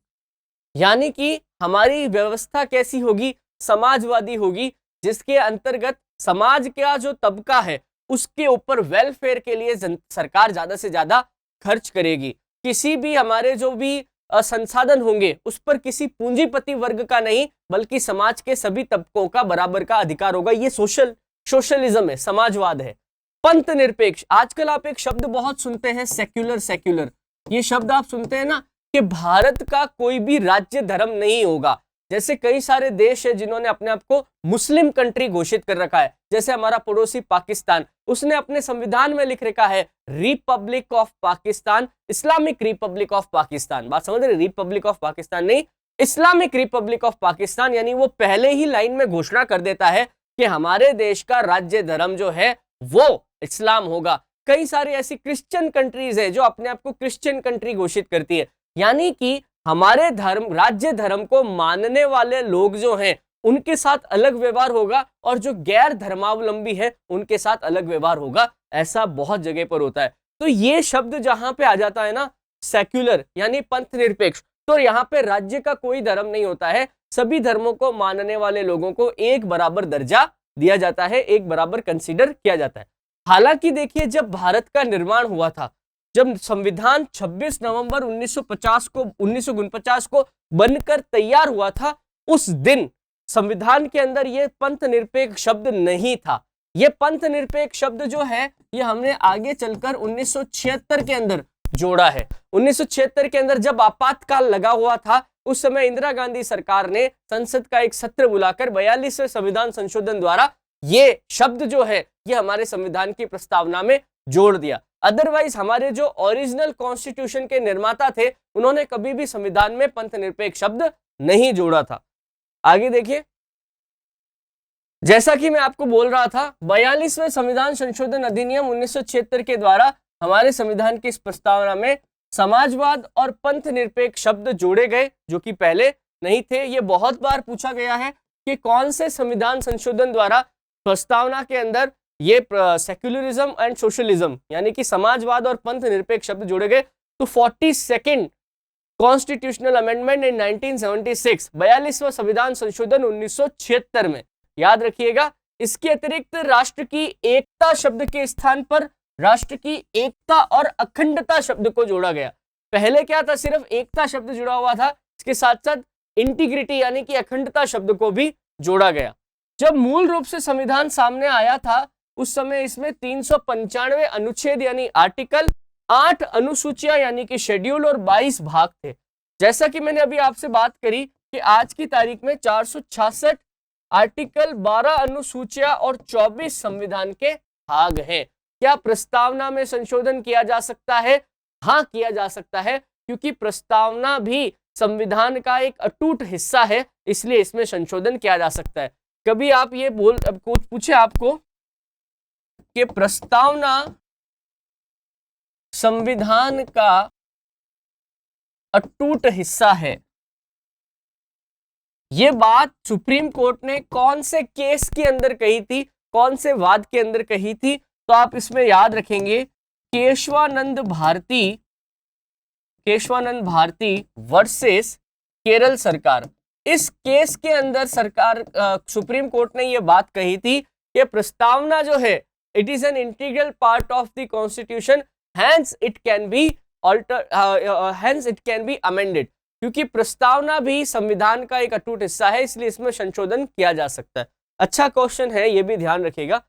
यानी कि हमारी व्यवस्था कैसी होगी? समाजवादी होगी, जिसके अंतर्गत समाज का जो तबका है उसके ऊपर वेलफेयर के लिए सरकार ज्यादा से ज्यादा खर्च करेगी। किसी भी हमारे जो भी संसाधन होंगे उस पर किसी पूंजीपति वर्ग का नहीं, बल्कि समाज के सभी तबकों का बराबर का अधिकार होगा। ये सोशलिज्म है, समाजवाद है। पंथ निरपेक्ष, आजकल आप एक शब्द बहुत सुनते हैं, सेक्युलर। ये शब्द आप सुनते हैं ना कि भारत का कोई भी राज्य धर्म नहीं होगा। जैसे कई सारे देश है जिन्होंने अपने आप को मुस्लिम कंट्री घोषित कर रखा है, जैसे हमारा पड़ोसी पाकिस्तान, उसने अपने संविधान में लिख रखा है Republic of Pakistan, Islamic Republic of Pakistan. बात समझ रहे? रिपब्लिक ऑफ पाकिस्तान नहीं, इस्लामिक रिपब्लिक ऑफ पाकिस्तान। यानी वो पहले ही लाइन में घोषणा कर देता है कि हमारे देश का राज्य धर्म जो है वो इस्लाम होगा। कई सारी ऐसी क्रिश्चियन कंट्रीज है जो अपने आप को क्रिश्चियन कंट्री घोषित करती है। यानी कि हमारे धर्म, राज्य धर्म को मानने वाले लोग जो हैं उनके साथ अलग व्यवहार होगा, और जो गैर धर्मावलंबी है उनके साथ अलग व्यवहार होगा। ऐसा बहुत जगह पर होता है। तो ये शब्द जहां पे आ जाता है ना, सेक्युलर यानी पंथ निरपेक्ष, तो यहाँ पे राज्य का कोई धर्म नहीं होता है। सभी धर्मों को मानने वाले लोगों को एक बराबर दर्जा दिया जाता है, एक बराबर कंसीडर किया जाता है। हालांकि देखिए, जब भारत का निर्माण हुआ था, जब संविधान 26 नवंबर 1949 को बनकर तैयार हुआ था, उस दिन संविधान के अंदर ये पंथ निरपेक्ष शब्द नहीं था। ये पंथ निरपेक्ष शब्द जो है ये हमने आगे चलकर 1976 के अंदर जोड़ा है। 1976 के अंदर जब आपातकाल लगा हुआ था, उस समय इंदिरा गांधी सरकार ने संसद का एक सत्र बुलाकर 42वें संविधान संशोधन द्वारा ये शब्द जो है ये हमारे संविधान की प्रस्तावना में जोड़ दिया। अदरवाइज हमारे जो ओरिजिनल कॉन्स्टिट्यूशन के निर्माता थे उन्होंने कभी भी संविधान में पंथ निरपेक्ष शब्द नहीं जोड़ा था। आगे देखिए, जैसा कि मैं आपको बोल रहा था 42वें संविधान संशोधन अधिनियम 1976 के द्वारा हमारे संविधान की इस प्रस्तावना में समाजवाद और पंथ निरपेक्ष शब्द जोड़े गए, जो कि पहले नहीं थे। ये बहुत बार पूछा गया है कि कौन से संविधान संशोधन द्वारा प्रस्तावना के अंदर ये सेक्युलरिज्म एंड सोशलिज्म यानी कि समाजवाद और पंथ निरपेक्ष शब्द जोड़े गए। तो 42nd कॉन्स्टिट्यूशनल अमेंडमेंट इन 1976, 42वां संविधान संशोधन 1976 में, याद रखिएगा। इसके अतिरिक्त राष्ट्र की एकता शब्द के स्थान पर राष्ट्र की एकता और अखंडता शब्द को जोड़ा गया। पहले क्या था, सिर्फ एकता शब्द जुड़ा हुआ था, इसके साथ साथ इंटीग्रिटी यानी कि अखंडता शब्द को भी जोड़ा गया। जब मूल रूप से संविधान सामने आया था उस समय इसमें 395 अनुच्छेद यानी आर्टिकल, 8 अनुसूचियां यानी कि शेड्यूल और 22 भाग थे। जैसा कि मैंने अभी आपसे बात करी कि आज की तारीख में 466 आर्टिकल, 12 अनुसूचियां और 24 संविधान के भाग हैं। क्या प्रस्तावना में संशोधन किया जा सकता है? हाँ, किया जा सकता है, क्योंकि प्रस्तावना भी संविधान का एक अटूट हिस्सा है, इसलिए इसमें संशोधन किया जा सकता है। कभी आप ये कुछ पूछे आपको कि प्रस्तावना संविधान का अटूट हिस्सा है, ये बात सुप्रीम कोर्ट ने कौन से केस के अंदर कही थी, कौन से वाद के अंदर कही थी? तो आप इसमें याद रखेंगे केशवानंद भारती वर्सेस केरल सरकार। इस केस के अंदर सरकार सुप्रीम कोर्ट ने यह बात कही थी कि प्रस्तावना जो है it is an integral part of the constitution, hence it can be amended. क्योंकि प्रस्तावना भी संविधान का एक अटूट हिस्सा है, इसलिए इसमें संशोधन किया जा सकता है। अच्छा क्वेश्चन है, ये भी ध्यान रखिएगा।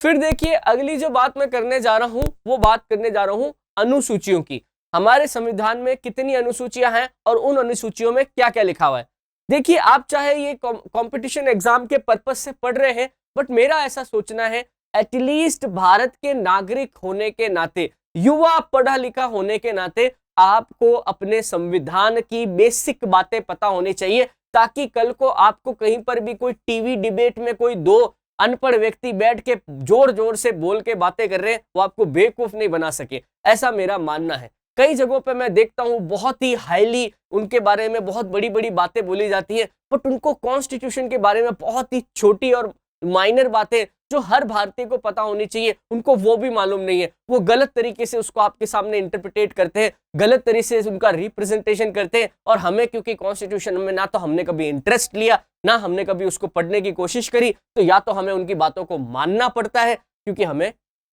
फिर देखिए, अगली जो बात मैं करने जा रहा हूं वो बात करने जा रहा हूं अनुसूचियों की। हमारे संविधान में कितनी अनुसूचियां हैं और उन अनुसूचियों में क्या क्या लिखा हुआ है। देखिए, आप चाहे ये कंपटीशन एग्जाम के पर्पस से पढ़ रहे हैं, बट मेरा ऐसा सोचना है एटलीस्ट भारत के नागरिक होने के नाते, युवा पढ़ा लिखा होने के नाते आपको अपने संविधान की बेसिक बातें पता होनी चाहिए, ताकि कल को आपको कहीं पर भी कोई टीवी डिबेट में कोई दो अनपढ़ व्यक्ति बैठ के जोर जोर से बोल के बातें कर रहे हैं, वो आपको बेवकूफ नहीं बना सके। ऐसा मेरा मानना है। कई जगहों पे मैं देखता हूं बहुत ही हाईली उनके बारे में बहुत बड़ी बड़ी बातें बोली जाती है, बट उनको कॉन्स्टिट्यूशन के बारे में बहुत ही छोटी और माइनर बातें जो हर भारतीय को पता होनी चाहिए, उनको वो भी मालूम नहीं है। वो गलत तरीके से उसको आपके सामने इंटरप्रिटेट करते हैं, गलत तरीके से उनका रिप्रेजेंटेशन करते हैं। और हमें क्योंकि कॉन्स्टिट्यूशन में ना तो हमने कभी इंटरेस्ट लिया, ना हमने कभी उसको पढ़ने की कोशिश करी, तो या तो हमें उनकी बातों को मानना पड़ता है क्योंकि हमें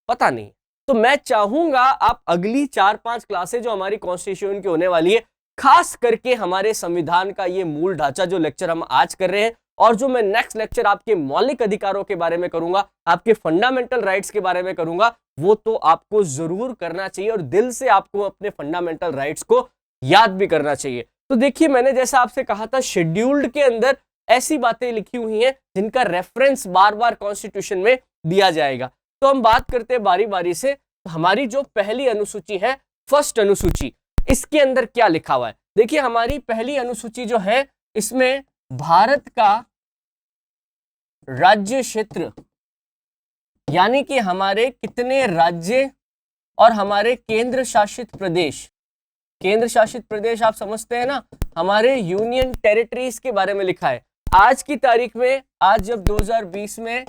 पता नहीं। तो मैं चाहूंगा आप अगली 4-5 क्लासें जो हमारी कॉन्स्टिट्यूशन की होने वाली है, खास करके हमारे संविधान का ये मूल ढांचा जो लेक्चर हम आज कर रहे हैं, और जो मैं नेक्स्ट लेक्चर आपके मौलिक अधिकारों के बारे में करूंगा, आपके फंडामेंटल राइट्स के बारे में करूंगा, वो तो आपको जरूर करना चाहिए और दिल से आपको अपने फंडामेंटल राइट्स को याद भी करना चाहिए। तो देखिए, मैंने जैसा आपसे कहा था, शेड्यूल्ड के अंदर ऐसी बातें लिखी हुई हैं जिनका रेफरेंस बार बार कॉन्स्टिट्यूशन में दिया जाएगा। तो हम बात करते हैं बारी बारी से। तो हमारी जो पहली अनुसूची है, फर्स्ट अनुसूची, इसके अंदर क्या लिखा हुआ है? देखिए, हमारी पहली अनुसूची जो है इसमें भारत का राज्य क्षेत्र यानी कि हमारे कितने राज्य और हमारे केंद्र शासित प्रदेश, केंद्र शासित प्रदेश आप समझते हैं ना, हमारे यूनियन टेरिटरीज के बारे में लिखा है। आज की तारीख में, आज जब 2020 में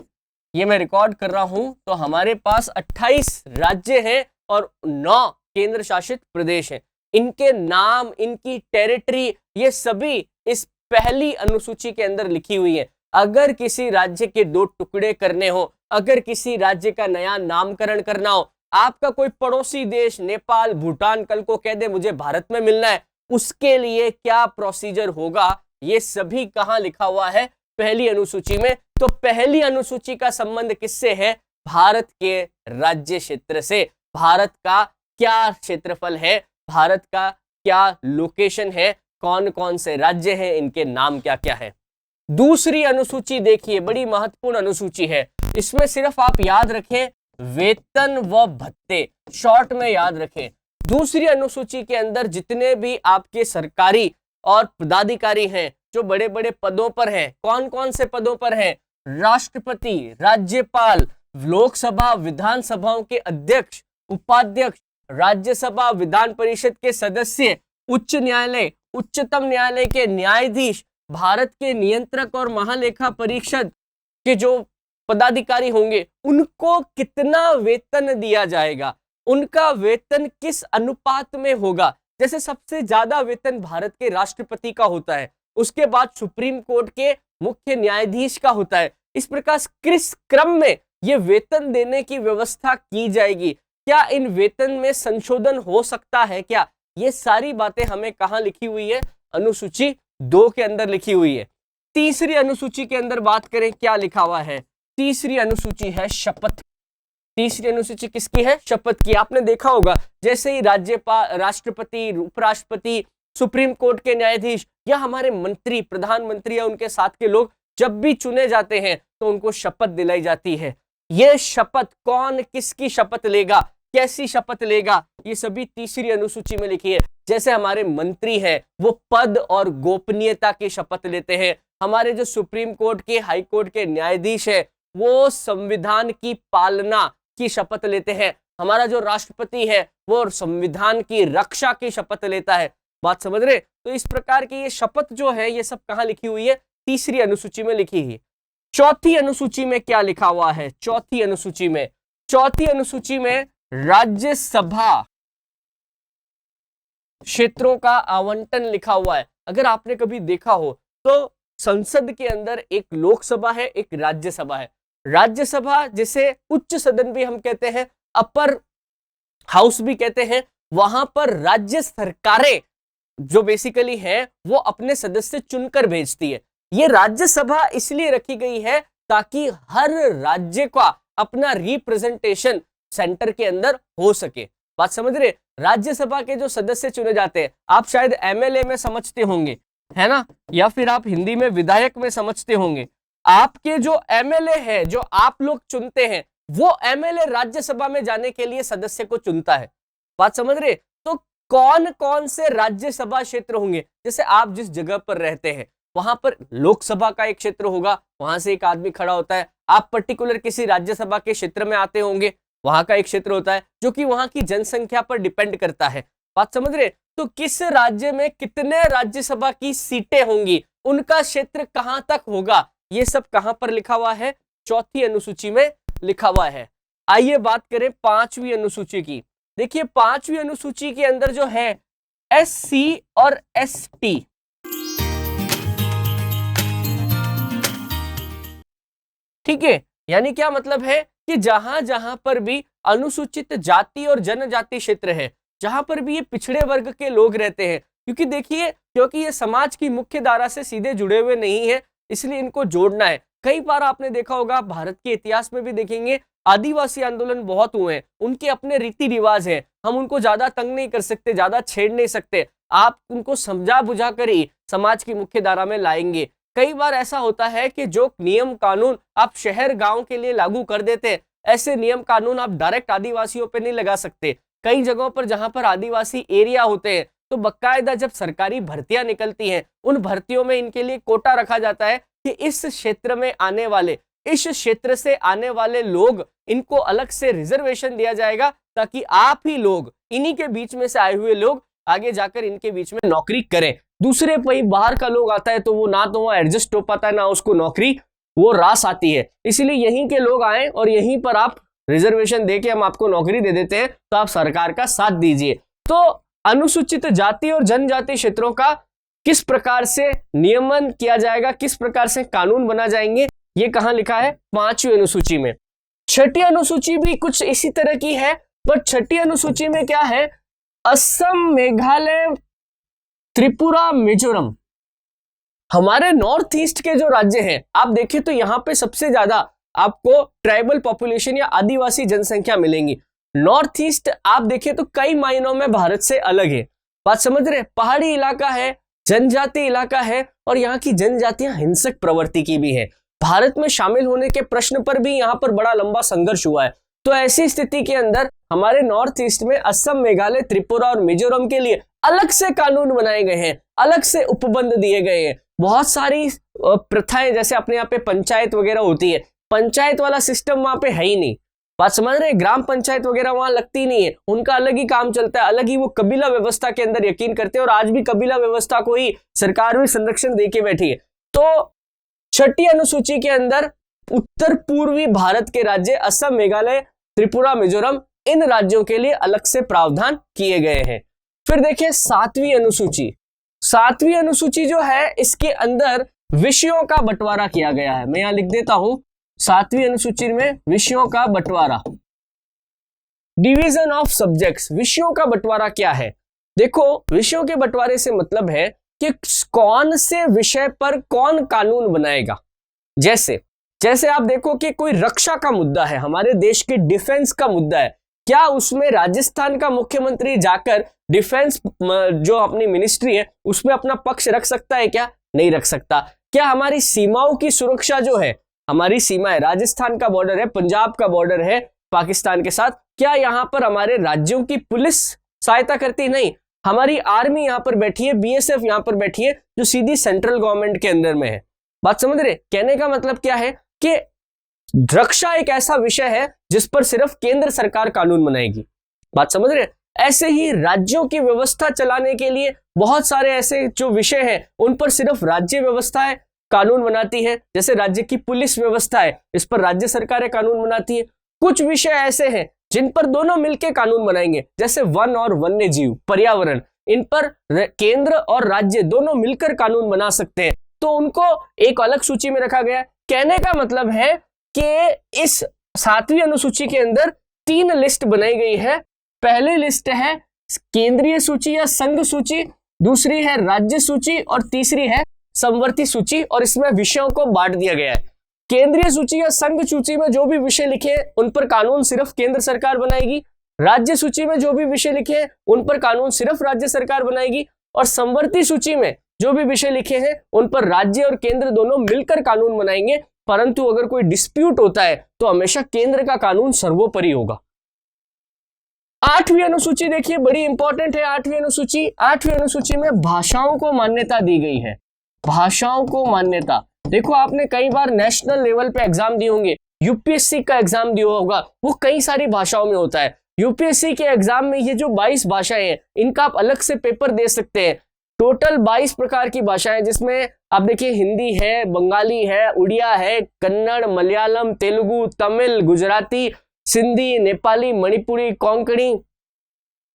ये मैं रिकॉर्ड कर रहा हूं, तो हमारे पास 28 राज्य हैं और 9 केंद्र शासित प्रदेश हैं। इनके नाम, इनकी टेरिटरी, ये सभी इस पहली अनुसूची के अंदर लिखी हुई है। अगर किसी राज्य के 2 टुकड़े करने हो, अगर किसी राज्य का नया नामकरण करना हो, आपका कोई पड़ोसी देश नेपाल, भूटान कल को कह दे मुझे भारत में मिलना है, उसके लिए क्या प्रोसीजर होगा, ये सभी कहां लिखा हुआ है? पहली अनुसूची में। तो पहली अनुसूची का संबंध किससे है? भारत के राज्य क्षेत्र से। भारत का क्या क्षेत्रफल है, भारत का क्या लोकेशन है, कौन कौन से राज्य हैं, इनके नाम क्या क्या है। दूसरी अनुसूची देखिए, बड़ी महत्वपूर्ण अनुसूची है। इसमें सिर्फ आप याद रखें वेतन व भत्ते, शॉर्ट में याद रखें। दूसरी अनुसूची के अंदर जितने भी आपके सरकारी और पदाधिकारी हैं जो बड़े बड़े पदों पर हैं, कौन कौन से पदों पर हैं? राष्ट्रपति, राज्यपाल, लोकसभा विधानसभाओं के अध्यक्ष, उपाध्यक्ष, राज्यसभा विधान परिषद के सदस्य, उच्च न्यायालय, उच्चतम न्यायालय के न्यायाधीश, भारत के नियंत्रक और महालेखा परीक्षक के जो पदाधिकारी होंगे, उनको कितना वेतन दिया जाएगा, उनका वेतन किस अनुपात में होगा। जैसे सबसे ज्यादा वेतन भारत के राष्ट्रपति का होता है, उसके बाद सुप्रीम कोर्ट के मुख्य न्यायाधीश का होता है। इस प्रकार किस क्रम में ये वेतन देने की व्यवस्था की जाएगी, क्या इन वेतन में संशोधन हो सकता है क्या, ये सारी बातें हमें कहां लिखी हुई है? अनुसूची 2 के अंदर लिखी हुई है। तीसरी अनुसूची के अंदर बात करें, क्या लिखा हुआ है? तीसरी अनुसूची है शपथ। तीसरी अनुसूची किसकी है? शपथ की। आपने देखा होगा जैसे ही राज्यपाल, राष्ट्रपति, उपराष्ट्रपति, सुप्रीम कोर्ट के न्यायाधीश या हमारे मंत्री, प्रधानमंत्री या उनके साथ के लोग जब भी चुने जाते हैं तो उनको शपथ दिलाई जाती है। यह शपथ कौन किसकी शपथ लेगा, कैसी शपथ लेगा, ये सभी तीसरी अनुसूची में लिखी है। जैसे हमारे मंत्री हैं वो पद और गोपनीयता की शपथ लेते हैं। हमारे जो सुप्रीम कोर्ट के, हाई कोर्ट के न्यायाधीश हैं वो संविधान की पालना की शपथ लेते हैं। हमारा जो राष्ट्रपति है वो संविधान की रक्षा की शपथ लेता है। बात समझ रहे? तो इस प्रकार की ये शपथ जो है ये सब कहां लिखी हुई है? तीसरी अनुसूची में लिखी है। चौथी अनुसूची में क्या लिखा हुआ है? चौथी अनुसूची में राज्यसभा क्षेत्रों का आवंटन लिखा हुआ है। अगर आपने कभी देखा हो तो संसद के अंदर एक लोकसभा है, एक राज्यसभा है। राज्यसभा जिसे उच्च सदन भी हम कहते हैं, अपर हाउस भी कहते हैं, वहां पर राज्य सरकारें जो बेसिकली है वो अपने सदस्य चुनकर भेजती है। ये राज्यसभा इसलिए रखी गई है ताकि हर राज्य का अपना रिप्रेजेंटेशन सेंटर के अंदर हो सके। बात समझ रहे? राज्यसभा के जो सदस्य चुने जाते हैं, आप शायद एमएलए में समझते होंगे, है ना, या फिर आप हिंदी में विधायक में समझते होंगे। आपके जो एमएलए है, जो आप लोग चुनते हैं, वो एमएलए राज्यसभा में जाने के लिए सदस्य को चुनता है। बात समझ रहे? तो कौन कौन से राज्यसभा क्षेत्र होंगे? जैसे आप जिस जगह पर रहते हैं वहां पर लोकसभा का एक क्षेत्र होगा, वहां से एक आदमी खड़ा होता है। आप पर्टिकुलर किसी राज्यसभा के क्षेत्र में आते होंगे, वहां का एक क्षेत्र होता है जो कि वहां की जनसंख्या पर डिपेंड करता है। बात समझ रहे? तो किस राज्य में कितने राज्यसभा की सीटें होंगी, उनका क्षेत्र कहां तक होगा, ये सब कहां पर लिखा हुआ है? चौथी अनुसूची में लिखा हुआ है। आइए बात करें पांचवी अनुसूची की। देखिए पांचवी अनुसूची के अंदर जो है एससी और एसटी, ठीक है, यानी क्या मतलब है कि जहां जहां पर भी अनुसूचित जाति और जनजाति क्षेत्र है, जहां पर भी ये पिछड़े वर्ग के लोग रहते हैं, क्योंकि देखिए क्योंकि ये समाज की मुख्य धारा से सीधे जुड़े हुए नहीं है, इसलिए इनको जोड़ना है। कई बार आपने देखा होगा, भारत के इतिहास में भी देखेंगे, आदिवासी आंदोलन बहुत हुए हैं, उनके अपने रीति रिवाज हैं, हम उनको ज्यादा तंग नहीं कर सकते, ज्यादा छेड़ नहीं सकते, आप उनको समझा बुझा कर ही समाज की मुख्य धारा में लाएंगे। कई बार ऐसा होता है कि जो नियम कानून आप शहर गांव के लिए लागू कर देते हैं, ऐसे नियम कानून आप डायरेक्ट आदिवासियों पे नहीं लगा सकते। कई जगहों पर जहां पर आदिवासी एरिया होते हैं तो बकायदा जब सरकारी भर्तियां निकलती हैं, उन भर्तियों में इनके लिए कोटा रखा जाता है कि इस क्षेत्र में आने वाले, इस क्षेत्र से आने वाले लोग, इनको अलग से रिजर्वेशन दिया जाएगा ताकि आप ही लोग, इन्हीं के बीच में से आए हुए लोग आगे जाकर इनके बीच में नौकरी करें। दूसरे भाई बाहर का लोग आता है तो वो ना तो वहां एडजस्ट हो पाता है, ना उसको नौकरी वो रास आती है, इसलिए यहीं के लोग आए और यहीं पर आप रिजर्वेशन देके हम आपको नौकरी दे देते हैं, तो आप सरकार का साथ दीजिए। तो अनुसूचित जाति और जनजाति क्षेत्रों का किस प्रकार से नियमन किया जाएगा, किस प्रकार से कानून बना जाएंगे, ये कहां लिखा है? पांचवी अनुसूची में। छठी अनुसूची भी कुछ इसी तरह की है, पर छठी अनुसूची में क्या है? असम, मेघालय, त्रिपुरा, मिजोरम, हमारे नॉर्थ ईस्ट के जो राज्य हैं, आप देखें तो यहाँ पे सबसे ज्यादा आपको ट्राइबल पॉपुलेशन या आदिवासी जनसंख्या मिलेंगी। नॉर्थ ईस्ट आप देखें तो कई मायनों में भारत से अलग है। बात समझ रहे? पहाड़ी इलाका है, जनजाति इलाका है, और यहाँ की जनजातियां हिंसक प्रवृत्ति की भी है। भारत में शामिल होने के प्रश्न पर भी यहाँ पर बड़ा लंबा संघर्ष हुआ है। तो ऐसी स्थिति के अंदर हमारे नॉर्थ ईस्ट में असम, मेघालय, त्रिपुरा और मिजोरम के लिए अलग से कानून बनाए गए हैं, अलग से उपबंध दिए गए हैं। बहुत सारी प्रथाएं, जैसे अपने यहाँ पे पंचायत वगैरह होती है, पंचायत वाला सिस्टम वहां पे है ही नहीं। बात समझ रहे? ग्राम पंचायत वगैरह वहां लगती नहीं है, उनका अलग ही काम चलता है, अलग ही वो कबीला व्यवस्था के अंदर यकीन करते हैं, और आज भी कबीला व्यवस्था को ही सरकार भी संरक्षण देके बैठी है। तो छठी अनुसूची के अंदर उत्तर पूर्वी भारत के राज्य असम, मेघालय, त्रिपुरा, मिजोरम, इन राज्यों के लिए अलग से प्रावधान किए गए हैं। फिर देखिए सातवीं अनुसूची। सातवीं अनुसूची जो है, इसके अंदर विषयों का बंटवारा किया गया है। मैं यहां लिख देता हूं, सातवीं अनुसूची में विषयों का बंटवारा, डिवीजन ऑफ सब्जेक्ट्स। विषयों का बंटवारा क्या है? देखो, विषयों के बंटवारे से मतलब है कि कौन से विषय पर कौन कानून बनाएगा। जैसे आप देखो कि कोई रक्षा का मुद्दा है, हमारे देश के डिफेंस का मुद्दा है, क्या उसमें राजस्थान का मुख्यमंत्री जाकर डिफेंस जो अपनी मिनिस्ट्री है उसमें अपना पक्ष रख सकता है? क्या नहीं रख सकता। क्या हमारी सीमाओं की सुरक्षा जो है, हमारी सीमा है, राजस्थान का बॉर्डर है, पंजाब का बॉर्डर है पाकिस्तान के साथ, क्या यहां पर हमारे राज्यों की पुलिस सहायता करती? नहीं। हमारी आर्मी यहां पर बैठी है, बीएसएफ यहां पर बैठी है, जो सीधी सेंट्रल गवर्नमेंट के अंदर में है। बात समझ रहे? कहने का मतलब क्या है कि रक्षा एक ऐसा विषय है जिस पर सिर्फ केंद्र सरकार कानून बनाएगी। बात समझ रहे? ऐसे ही राज्यों की व्यवस्था चलाने के लिए बहुत सारे ऐसे जो विषय हैं उन पर सिर्फ राज्य व्यवस्थाएं कानून बनाती है। जैसे राज्य की पुलिस व्यवस्था है, इस पर राज्य सरकारें कानून बनाती है। कुछ विषय ऐसे हैं जिन पर दोनों मिलकर कानून बनाएंगे, जैसे वन और वन्य जीव, पर्यावरण, इन पर केंद्र और राज्य दोनों मिलकर कानून बना सकते हैं, तो उनको एक अलग सूची में रखा गया। कहने का मतलब है कि इस सातवीं अनुसूची के अंदर 3 लिस्ट बनाई गई है। पहली लिस्ट है केंद्रीय सूची या संघ सूची, दूसरी है राज्य सूची, और तीसरी है समवर्ती सूची, और इसमें विषयों को बांट दिया गया है। केंद्रीय सूची या संघ सूची में जो भी विषय लिखे हैं उन पर कानून सिर्फ केंद्र सरकार बनाएगी। राज्य सूची में जो भी विषय लिखे हैं उन पर कानून सिर्फ राज्य सरकार बनाएगी, और समवर्ती सूची में जो भी विषय लिखे हैं उन पर राज्य और केंद्र दोनों मिलकर कानून बनाएंगे। परंतु अगर कोई डिस्प्यूट होता है तो हमेशा केंद्र का कानून सर्वोपरि होगा। 8वीं अनुसूची देखिए, बड़ी इंपॉर्टेंट है 8वीं अनुसूची। 8वीं अनुसूची में भाषाओं को मान्यता दी गई है। भाषाओं को मान्यता, देखो आपने कई बार नेशनल लेवल पे एग्जाम दिए होंगे, यूपीएससी का एग्जाम दिया होगा, वो कई सारी भाषाओं में होता है। यूपीएससी के एग्जाम में ये जो 22 भाषाएं हैं, इनका आप अलग से पेपर दे सकते हैं। टोटल 22 प्रकार की भाषाएं, जिसमें आप देखिए हिंदी है, बंगाली है, उड़िया है, कन्नड़, मलयालम, तेलुगु, तमिल, गुजराती, सिंधी, नेपाली, मणिपुरी, कोंकणी,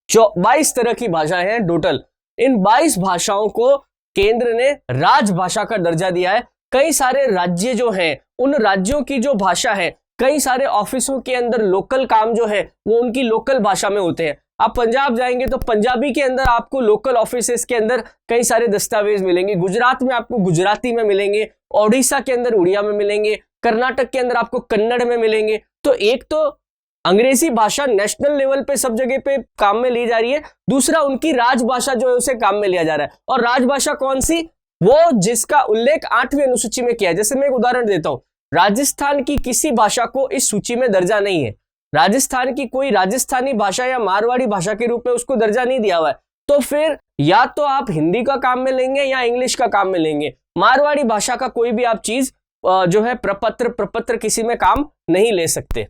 22 तरह की भाषाएं हैं टोटल। इन 22 भाषाओं को केंद्र ने राजभाषा का दर्जा दिया है। कई सारे राज्य जो हैं, उन राज्यों की जो भाषा है, कई सारे ऑफिसों के अंदर लोकल काम जो है वो उनकी लोकल भाषा में होते हैं। आप पंजाब जाएंगे तो पंजाबी के अंदर आपको लोकल ऑफिसेस के अंदर कई सारे दस्तावेज मिलेंगे, गुजरात में आपको गुजराती में मिलेंगे, ओडिशा के अंदर उड़िया में मिलेंगे, कर्नाटक के अंदर आपको कन्नड़ में मिलेंगे। तो एक तो अंग्रेजी भाषा नेशनल लेवल पे सब जगह पे काम में ली जा रही है, दूसरा उनकी राजभाषा जो है उसे काम में लिया जा रहा है। और राजभाषा कौन सी? वो जिसका उल्लेख 8वीं अनुसूची में किया है। जैसे मैं एक उदाहरण देता हूं, राजस्थान की किसी भाषा को इस सूची में दर्जा नहीं है। राजस्थान की कोई राजस्थानी भाषा या मारवाड़ी भाषा के रूप में उसको दर्जा नहीं दिया हुआ है। तो फिर या तो आप हिंदी का काम में लेंगे या इंग्लिश का काम में लेंगे। मारवाड़ी भाषा का कोई भी आप चीज जो है प्रपत्र किसी में काम नहीं ले सकते।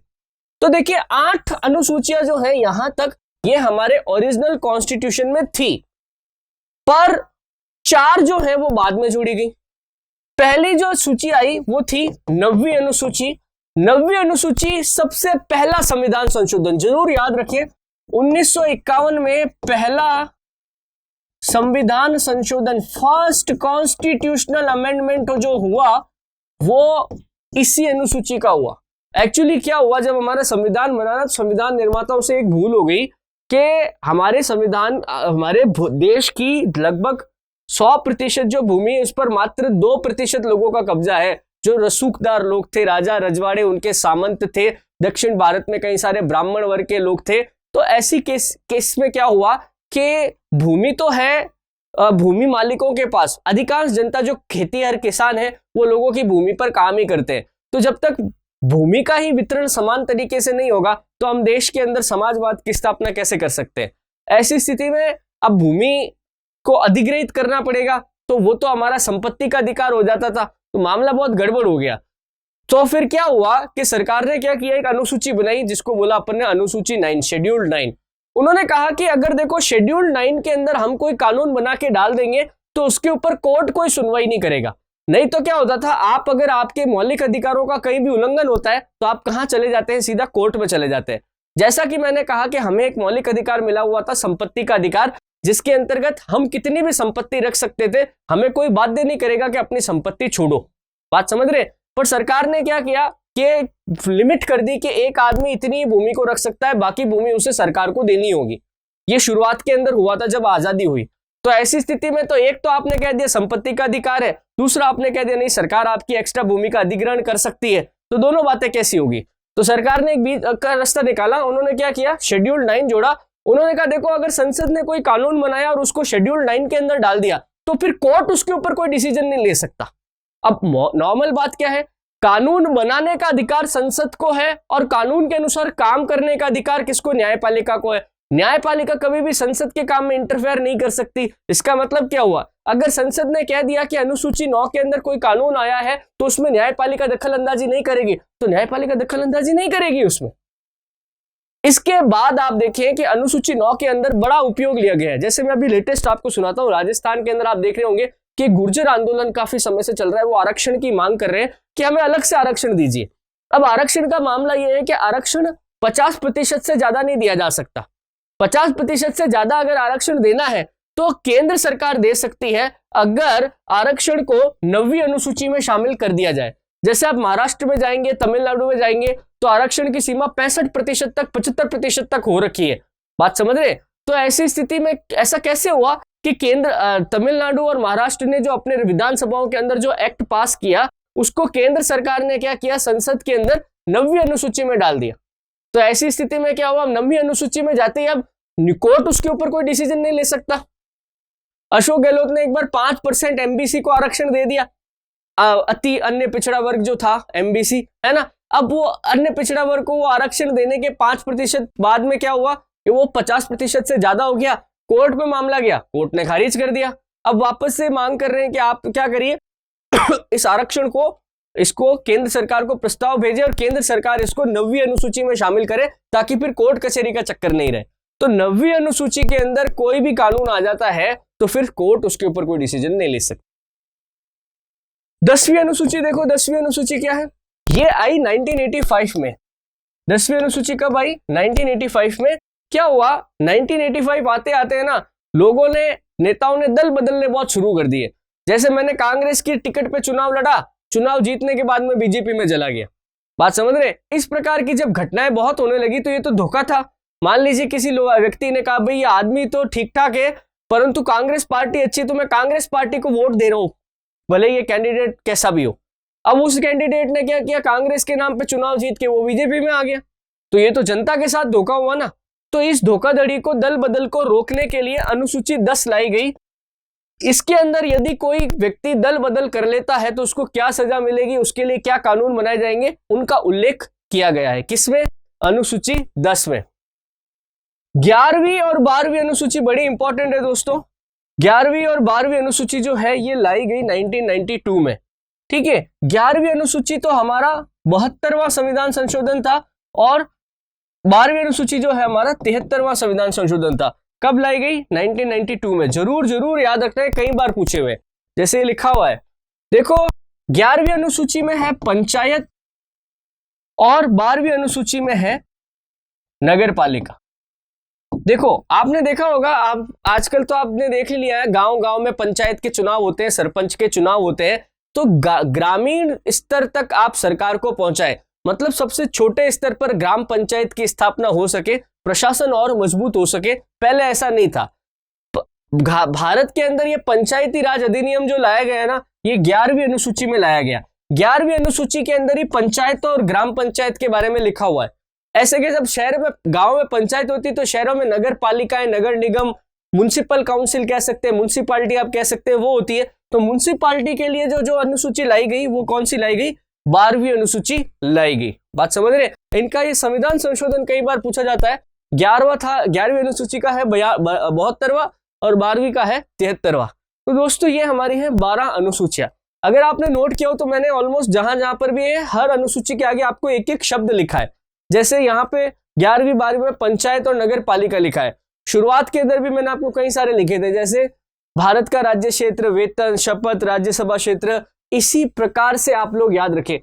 तो देखिए 8 अनुसूचियां जो है यहां तक ये हमारे ओरिजिनल कॉन्स्टिट्यूशन में थी, पर 4 जो है वो बाद में जोड़ी गई। पहली जो सूची आई वो थी 9वीं अनुसूची। 9वीं अनुसूची सबसे पहला संविधान संशोधन, जरूर याद रखिए 1951 में पहला संविधान संशोधन, फर्स्ट कॉन्स्टिट्यूशनल अमेंडमेंट जो हुआ वो इसी अनुसूची का हुआ। एक्चुअली क्या हुआ, जब हमारा संविधान बना ना, संविधान निर्माताओं से एक भूल हो गई कि हमारे संविधान, हमारे देश की लगभग 100% जो भूमि है उस पर मात्र 2% लोगों का कब्जा है, जो रसूखदार लोग थे, राजा रजवाड़े उनके सामंत थे, दक्षिण भारत में कई सारे ब्राह्मण वर्ग के लोग थे। तो ऐसी केस में क्या हुआ कि भूमि तो है भूमि मालिकों के पास, अधिकांश जनता जो खेतीहर किसान है वो लोगों की भूमि पर काम ही करते हैं। तो जब तक भूमि का ही वितरण समान तरीके से नहीं होगा तो हम देश के अंदर समाजवाद की स्थापना कैसे कर सकते हैं। ऐसी स्थिति में अब भूमि को अधिग्रहित करना पड़ेगा, तो वो तो हमारा संपत्ति का अधिकार हो जाता था, तो मामला बहुत गड़बड़ हो गया। तो फिर क्या हुआ कि सरकार ने क्या किया, एक अनुसूची बनाई जिसको बोला अपन ने अनुसूची 9, शेड्यूल्ड 9। उन्होंने कहा कि अगर देखो शेड्यूल्ड 9 के अंदर हम कोई कानून बना के डाल देंगे तो उसके ऊपर कोर्ट कोई सुनवाई नहीं करेगा। नहीं तो क्या होता था, आप अगर आपके मौलिक अधिकारों का कहीं भी उल्लंघन होता है तो आप कहां चले जाते हैं, सीधा कोर्ट में चले जाते हैं। जैसा कि मैंने कहा कि हमें एक मौलिक अधिकार मिला हुआ था, संपत्ति का अधिकार, जिसके अंतर्गत हम कितनी भी संपत्ति रख सकते थे, हमें कोई बाध्य नहीं करेगा कि अपनी संपत्ति छोड़ो। बात समझ रहे। पर सरकार ने क्या किया कि लिमिट कर दी कि एक आदमी इतनी भूमि को रख सकता है, बाकी भूमि उसे सरकार को देनी होगी। ये शुरुआत के अंदर हुआ था जब आजादी हुई। तो ऐसी स्थिति में तो एक तो आपने कह दिया संपत्ति का अधिकार है, दूसरा आपने कह दिया नहीं सरकार आपकी एक्स्ट्रा भूमि का अधिग्रहण कर सकती है, तो दोनों बातें कैसी होगी। तो सरकार ने एक बीच का रास्ता निकाला। उन्होंने क्या किया, शेड्यूल 9 जोड़ा। उन्होंने कहा देखो अगर संसद ने कोई कानून बनाया और उसको शेड्यूल 9 के अंदर डाल दिया तो फिर कोर्ट उसके ऊपर कोई डिसीजन नहीं ले सकता। अब नॉर्मल बात क्या है, कानून बनाने का अधिकार संसद को है और कानून के अनुसार काम करने का अधिकार किसको, न्यायपालिका को है। न्यायपालिका कभी भी संसद के काम में इंटरफेयर नहीं कर सकती। इसका मतलब क्या हुआ, अगर संसद ने कह दिया कि अनुसूची 9 के अंदर कोई कानून आया है तो उसमें न्यायपालिका दखल अंदाजी नहीं करेगी, तो न्यायपालिका दखल अंदाजी नहीं करेगी उसमें। इसके बाद आप देखें कि अनुसूची 9 के अंदर बड़ा उपयोग लिया गया है। जैसे मैं अभी लेटेस्ट आपको सुनाता हूं, राजस्थान के अंदर आप देख रहे होंगे कि गुर्जर आंदोलन काफी समय से चल रहा है, वो आरक्षण की मांग कर रहे हैं कि हमें अलग से आरक्षण दीजिए। अब आरक्षण का मामला यह है कि आरक्षण 50% से ज्यादा नहीं दिया जा सकता। 50% से ज्यादा अगर आरक्षण देना है तो केंद्र सरकार दे सकती है अगर आरक्षण को 9वीं अनुसूची में शामिल कर दिया जाए। जैसे आप महाराष्ट्र में जाएंगे, तमिलनाडु में जाएंगे तो आरक्षण की सीमा 65% तक 75% तक हो रखी है। बात समझ रहे। तो ऐसी स्थिति में ऐसा कैसे हुआ कि केंद्र तमिलनाडु और महाराष्ट्र ने जो अपने विधानसभाओं के अंदर जो एक्ट पास किया उसको केंद्र सरकार ने क्या किया, संसद के अंदर 9वीं अनुसूची में डाल दिया। तो ऐसी स्थिति में क्या हुआ, 9वीं अनुसूची में जाते ही अब कोर्ट उसके ऊपर कोई डिसीजन नहीं ले सकता। अशोक गहलोत ने एक बार 5% एमबीसी को आरक्षण दे दिया, अति अन्य पिछड़ा वर्ग जो था एमबीसी है ना। अब वो अन्य पिछड़ा वर्ग को वो आरक्षण देने के 5% बाद में क्या हुआ कि वो 50% से ज्यादा हो गया। कोर्ट में मामला गया, कोर्ट ने खारिज कर दिया। अब वापस से मांग कर रहे हैं कि आप क्या करिए इस आरक्षण को, इसको केंद्र सरकार को प्रस्ताव भेजे और केंद्र सरकार इसको 9वीं अनुसूची में शामिल करे ताकि फिर कोर्ट कचहरी का चक्कर नहीं रहे। तो 9वीं अनुसूची के अंदर कोई भी कानून आ जाता है तो फिर कोर्ट उसके ऊपर कोई डिसीजन नहीं ले सकती। 10वीं अनुसूची देखो, 10वीं अनुसूची क्या है, ये आई 1985 में। 10वीं अनुसूची कब आई, 1985 में। क्या हुआ, 1985 आते आते है ना, लोगों ने, नेताओं ने दल बदलने बहुत शुरू कर दिए। जैसे मैंने कांग्रेस की टिकट पे चुनाव लड़ा, चुनाव जीतने के बाद में बीजेपी में चला गया। बात समझ रहे। इस प्रकार की जब घटनाएं बहुत होने लगी तो ये तो धोखा था। मान लीजिए किसी व्यक्ति ने कहा भाई ये आदमी तो ठीक ठाक है परंतु कांग्रेस पार्टी अच्छी, तो मैं कांग्रेस पार्टी को वोट दे रहा हूं भले ये कैंडिडेट कैसा भी हो। अब उस कैंडिडेट ने क्या किया, कांग्रेस के नाम पे चुनाव जीत के वो बीजेपी में आ गया, तो ये तो जनता के साथ धोखा हुआ ना। तो इस धोखाधड़ी को, दल बदल को रोकने के लिए अनुसूची 10 लाई गई। इसके अंदर यदि कोई व्यक्ति दल बदल कर लेता है तो उसको क्या सजा मिलेगी, उसके लिए क्या कानून बनाए जाएंगे, उनका उल्लेख किया गया है। किसमें, अनुसूची 10 में। 11वीं और 12वीं अनुसूची बड़ी इंपॉर्टेंट है दोस्तों। 11वीं और 12वीं अनुसूची जो है ये लाई गई 1992 में। ठीक है, 11वीं अनुसूची तो हमारा 72वां संविधान संशोधन था और 12वीं अनुसूची जो है हमारा 73वां संविधान संशोधन था। कब लाई गई, 1992 में। जरूर जरूर याद रखना है, कई बार पूछे हुए। जैसे लिखा हुआ है देखो, 11वीं अनुसूची में है पंचायत और 12वीं अनुसूची में है नगर पालिका। देखो आपने देखा होगा, आप आजकल तो आपने देख ही लिया है, गांव गांव में पंचायत के चुनाव होते हैं, सरपंच के चुनाव होते हैं। तो ग्रामीण स्तर तक आप सरकार को पहुंचाए, मतलब सबसे छोटे स्तर पर ग्राम पंचायत की स्थापना हो सके, प्रशासन और मजबूत हो सके। पहले ऐसा नहीं था। भारत के अंदर ये पंचायती राज अधिनियम जो लाया गया है ना, ये 11वीं अनुसूची में लाया गया। 11वीं अनुसूची के अंदर ही पंचायतों और ग्राम पंचायत के बारे में लिखा हुआ है। ऐसे कि जब शहर में, गांव में पंचायत होती है तो शहरों में नगर पालिकाएं, नगर निगम, म्युनिसिपल काउंसिल कह सकते हैं, म्युनिसिपालिटी आप कह सकते हैं, वो होती है। तो म्युनिसिपालिटी के लिए जो अनुसूची लाई गई वो कौन सी लाई गई? 12वीं अनुसूची लाई गई। बात समझ रहे? इनका ये संविधान संशोधन कई बार पूछा जाता है। 11वीं अनुसूची का है 72वां और 12वीं का है 73वां। तो दोस्तों ये हमारी है 12 अनुसूचियां। अगर आपने नोट किया हो तो मैंने ऑलमोस्ट जहां पर भी है हर अनुसूची के आगे आपको एक एक शब्द लिखा है। जैसे यहाँ पे 11वीं 12वीं में पंचायत और नगर पालिका लिखा है। शुरुआत के अंदर भी मैंने आपको कई सारे लिखे थे, जैसे भारत का राज्य क्षेत्र, वेतन, शपथ, राज्यसभा क्षेत्र। इसी प्रकार से आप लोग याद रखें।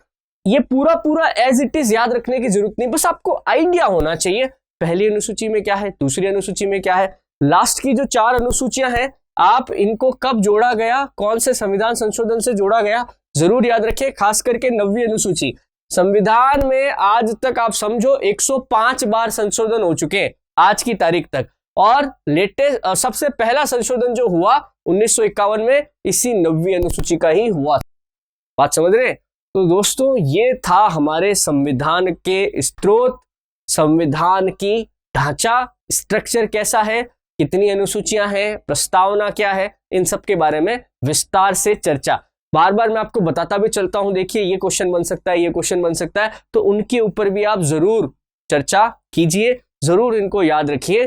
ये पूरा एज इट इज याद रखने की जरूरत नहीं, बस आपको आइडिया होना चाहिए पहली अनुसूची में क्या है, दूसरी अनुसूची में क्या है, लास्ट की जो 4 अनुसूचियां हैं आप इनको कब जोड़ा गया, कौन से संविधान संशोधन से जोड़ा गया, जरूर याद रखें। खास करके 9वीं अनुसूची, संविधान में आज तक आप समझो 105 बार संशोधन हो चुके हैं आज की तारीख तक, और लेटेस्ट सबसे पहला संशोधन जो हुआ 1951 में इसी 9वीं अनुसूची का ही हुआ। बात समझ रहे? तो दोस्तों ये था हमारे संविधान के स्रोत, संविधान की ढांचा, स्ट्रक्चर कैसा है, कितनी अनुसूचियां हैं, प्रस्तावना क्या है, इन सब के बारे में विस्तार से चर्चा। बार बार मैं आपको बताता भी चलता हूं, देखिए ये क्वेश्चन बन सकता है, ये क्वेश्चन बन सकता है, तो उनके ऊपर भी आप जरूर चर्चा कीजिए, जरूर इनको याद रखिए।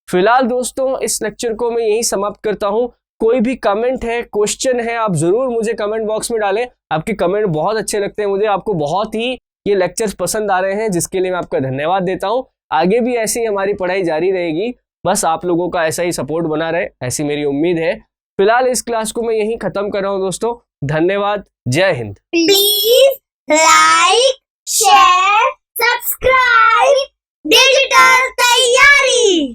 फिलहाल दोस्तों इस लेक्चर को मैं यही समाप्त करता हूं। कोई भी कमेंट है, क्वेश्चन है, आप जरूर मुझे कमेंट बॉक्स में डालें। आपके कमेंट बहुत अच्छे लगते हैं मुझे, आपको बहुत ही ये लेक्चर्स पसंद आ रहे हैं, जिसके लिए मैं आपका धन्यवाद देता हूं। आगे भी ऐसी हमारी पढ़ाई जारी रहेगी, बस आप लोगों का ऐसा ही सपोर्ट बना रहे, ऐसी मेरी उम्मीद है। फिलहाल इस क्लास को मैं यहीं खत्म कर रहा हूं दोस्तों। धन्यवाद, जय Hind. Please like, share, subscribe digital तैयारी।